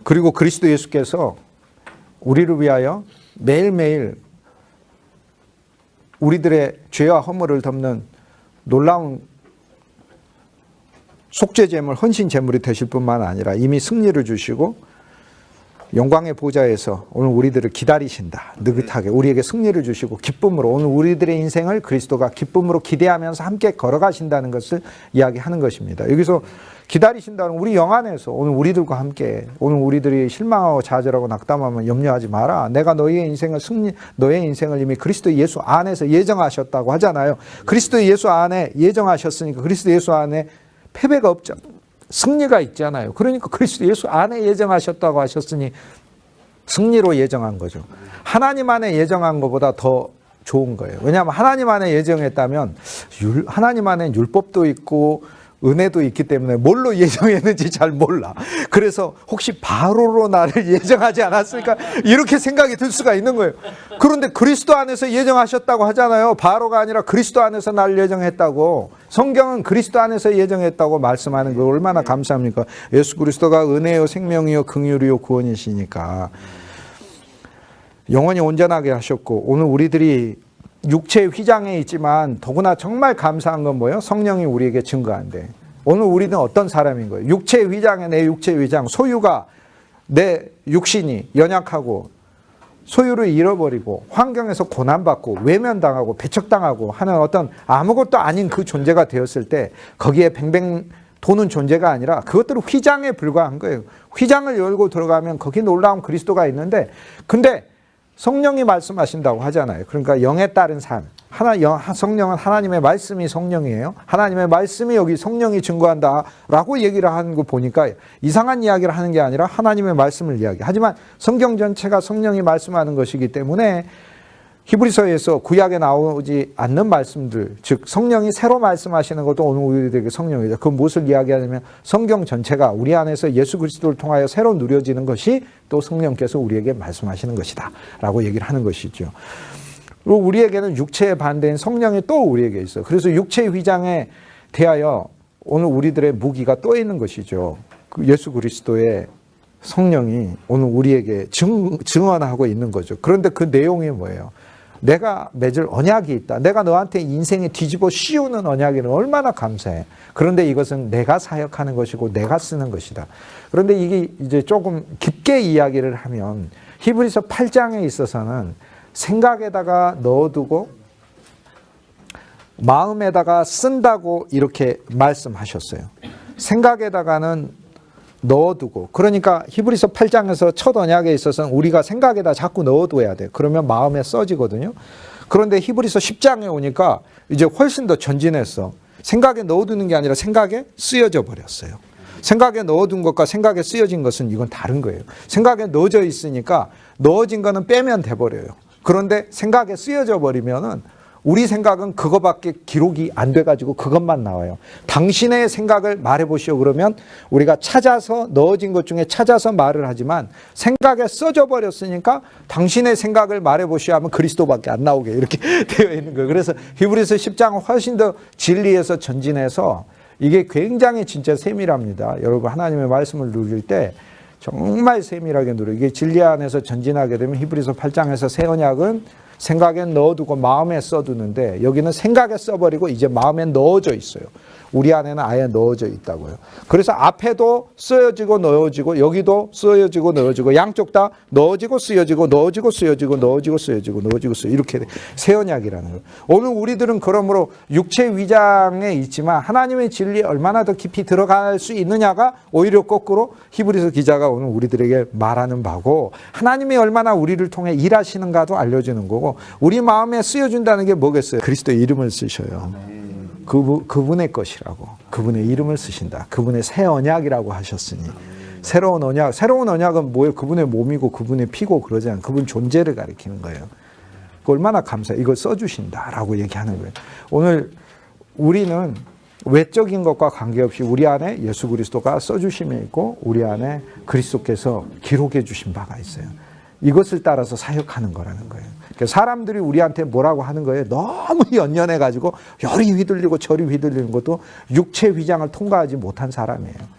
그리고 그리스도 예수께서 우리를 위하여 매일매일 우리들의 죄와 허물을 덮는 놀라운 속죄제물, 헌신제물이 되실 뿐만 아니라 이미 승리를 주시고 영광의 보좌에서 오늘 우리들을 기다리신다. 느긋하게 우리에게 승리를 주시고 기쁨으로 오늘 우리들의 인생을 그리스도가 기쁨으로 기대하면서 함께 걸어가신다는 것을 이야기하는 것입니다. 여기서 기다리신다는 우리 영 안에서 오늘 우리들과 함께 오늘 우리들이 실망하고 좌절하고 낙담하면 염려하지 마라. 내가 너의 인생을 이미 그리스도 예수 안에서 예정하셨다고 하잖아요. 그리스도 예수 안에 예정하셨으니까 그리스도 예수 안에 패배가 없죠. 승리가 있잖아요. 그러니까 그리스도 예수 안에 예정하셨다고 하셨으니 승리로 예정한 거죠. 하나님 안에 예정한 것보다 더 좋은 거예요. 왜냐하면 하나님 안에 예정했다면 하나님 안에 율법도 있고 은혜도 있기 때문에 뭘로 예정했는지 잘 몰라. 그래서 혹시 바로로 나를 예정하지 않았을까 이렇게 생각이 들 수가 있는 거예요. 그런데 그리스도 안에서 예정하셨다고 하잖아요. 바로가 아니라 그리스도 안에서 나를 예정했다고. 성경은 그리스도 안에서 예정했다고 말씀하는 거 얼마나 감사합니까? 예수 그리스도가 은혜요 생명이요 긍휼이요 구원이시니까 영원히 온전하게 하셨고 오늘 우리들이 육체의 휘장에 있지만 더구나 정말 감사한 건 뭐예요? 성령이 우리에게 증거한대. 오늘 우리는 어떤 사람인 거예요? 육체의 휘장에 내 육체의 휘장, 소유가 내 육신이 연약하고 소유를 잃어버리고 환경에서 고난받고 외면당하고 배척당하고 하는 어떤 아무것도 아닌 그 존재가 되었을 때 거기에 뱅뱅 도는 존재가 아니라 그것들은 휘장에 불과한 거예요. 휘장을 열고 들어가면 거기 놀라운 그리스도가 있는데 근데 성령이 말씀하신다고 하잖아요. 그러니까 영에 따른 삶. 성령은 하나님의 말씀이 성령이에요. 하나님의 말씀이 여기 성령이 증거한다라고 얘기를 하는 거 보니까 이상한 이야기를 하는 게 아니라 하나님의 말씀을 이야기. 하지만 성경 전체가 성령이 말씀하는 것이기 때문에 히브리서에서 구약에 나오지 않는 말씀들, 즉 성령이 새로 말씀하시는 것도 오늘 우리들에게 성령이죠. 그 무엇을 이야기하냐면 성경 전체가 우리 안에서 예수 그리스도를 통하여 새로 누려지는 것이 또 성령께서 우리에게 말씀하시는 것이다 라고 얘기를 하는 것이죠. 그리고 우리에게는 육체의 반대인 성령이 또 우리에게 있어요. 그래서 육체의 휘장에 대하여 오늘 우리들의 무기가 또 있는 것이죠. 그 예수 그리스도의 성령이 오늘 우리에게 증언하고 있는 거죠. 그런데 그 내용이 뭐예요? 내가 맺을 언약이 있다. 내가 너한테 인생에 뒤집어 씌우는 언약에는 얼마나 감사해. 그런데 이것은 내가 사역하는 것이고 내가 쓰는 것이다. 그런데 이게 이제 조금 깊게 이야기를 하면 히브리서 8장에 있어서는 생각에다가 넣어두고 마음에다가 쓴다고 이렇게 말씀하셨어요. 생각에다가는 넣어두고 그러니까 히브리서 8장에서 첫 언약에 있어서는 우리가 생각에다 자꾸 넣어둬야 돼. 그러면 마음에 써지거든요. 그런데 히브리서 10장에 오니까 이제 훨씬 더 전진했어. 생각에 넣어두는 게 아니라 생각에 쓰여져 버렸어요. 생각에 넣어둔 것과 생각에 쓰여진 것은 이건 다른 거예요. 생각에 넣어져 있으니까 넣어진 거는 빼면 돼버려요. 그런데 생각에 쓰여져 버리면은 우리 생각은 그거밖에 기록이 안 돼가지고 그것만 나와요. 당신의 생각을 말해보시오 그러면 우리가 찾아서 넣어진 것 중에 찾아서 말을 하지만 생각에 써져 버렸으니까 당신의 생각을 말해보시오 하면 그리스도밖에 안 나오게 이렇게 되어 있는 거예요. 그래서 히브리서 10장은 훨씬 더 진리에서 전진해서 이게 굉장히 진짜 세밀합니다. 여러분 하나님의 말씀을 누릴 때 정말 세밀하게 누려. 이게 진리 안에서 전진하게 되면 히브리서 8장에서 새 언약은 생각에 넣어두고 마음에 써두는데 여기는 생각에 써버리고 이제 마음에 넣어져 있어요. 우리 안에는 아예 넣어져 있다고요. 그래서 앞에도 쓰여지고 넣어지고 여기도 쓰여지고 넣어지고 양쪽 다 넣어지고 쓰여지고 넣어지고 쓰여지고 넣어지고 쓰여지고 넣어지고 쓰여지고 이렇게 새 언약이라는 거예요. 오늘 우리들은 그러므로 육체 위장에 있지만 하나님의 진리에 얼마나 더 깊이 들어갈 수 있느냐가 오히려 거꾸로 히브리서 기자가 오늘 우리들에게 말하는 바고, 하나님이 얼마나 우리를 통해 일하시는가도 알려주는 거고, 우리 마음에 쓰여준다는 게 뭐겠어요? 그리스도의 이름을 쓰셔요. 그분의 것이라고, 그분의 이름을 쓰신다. 그분의 새 언약이라고 하셨으니, 새로운 언약은 뭐예요? 그분의 몸이고 그분의 피고 그러지 않아요. 그분 존재를 가리키는 거예요. 얼마나 감사해. 이걸 써주신다라고 얘기하는 거예요. 오늘 우리는 외적인 것과 관계없이 우리 안에 예수 그리스도가 써주심이 있고 우리 안에 그리스도께서 기록해 주신 바가 있어요. 이것을 따라서 사역하는 거라는 거예요. 그러니까 사람들이 우리한테 뭐라고 하는 거예요? 너무 연연해가지고 열이 휘둘리고 저리 휘둘리는 것도 육체 위장을 통과하지 못한 사람이에요.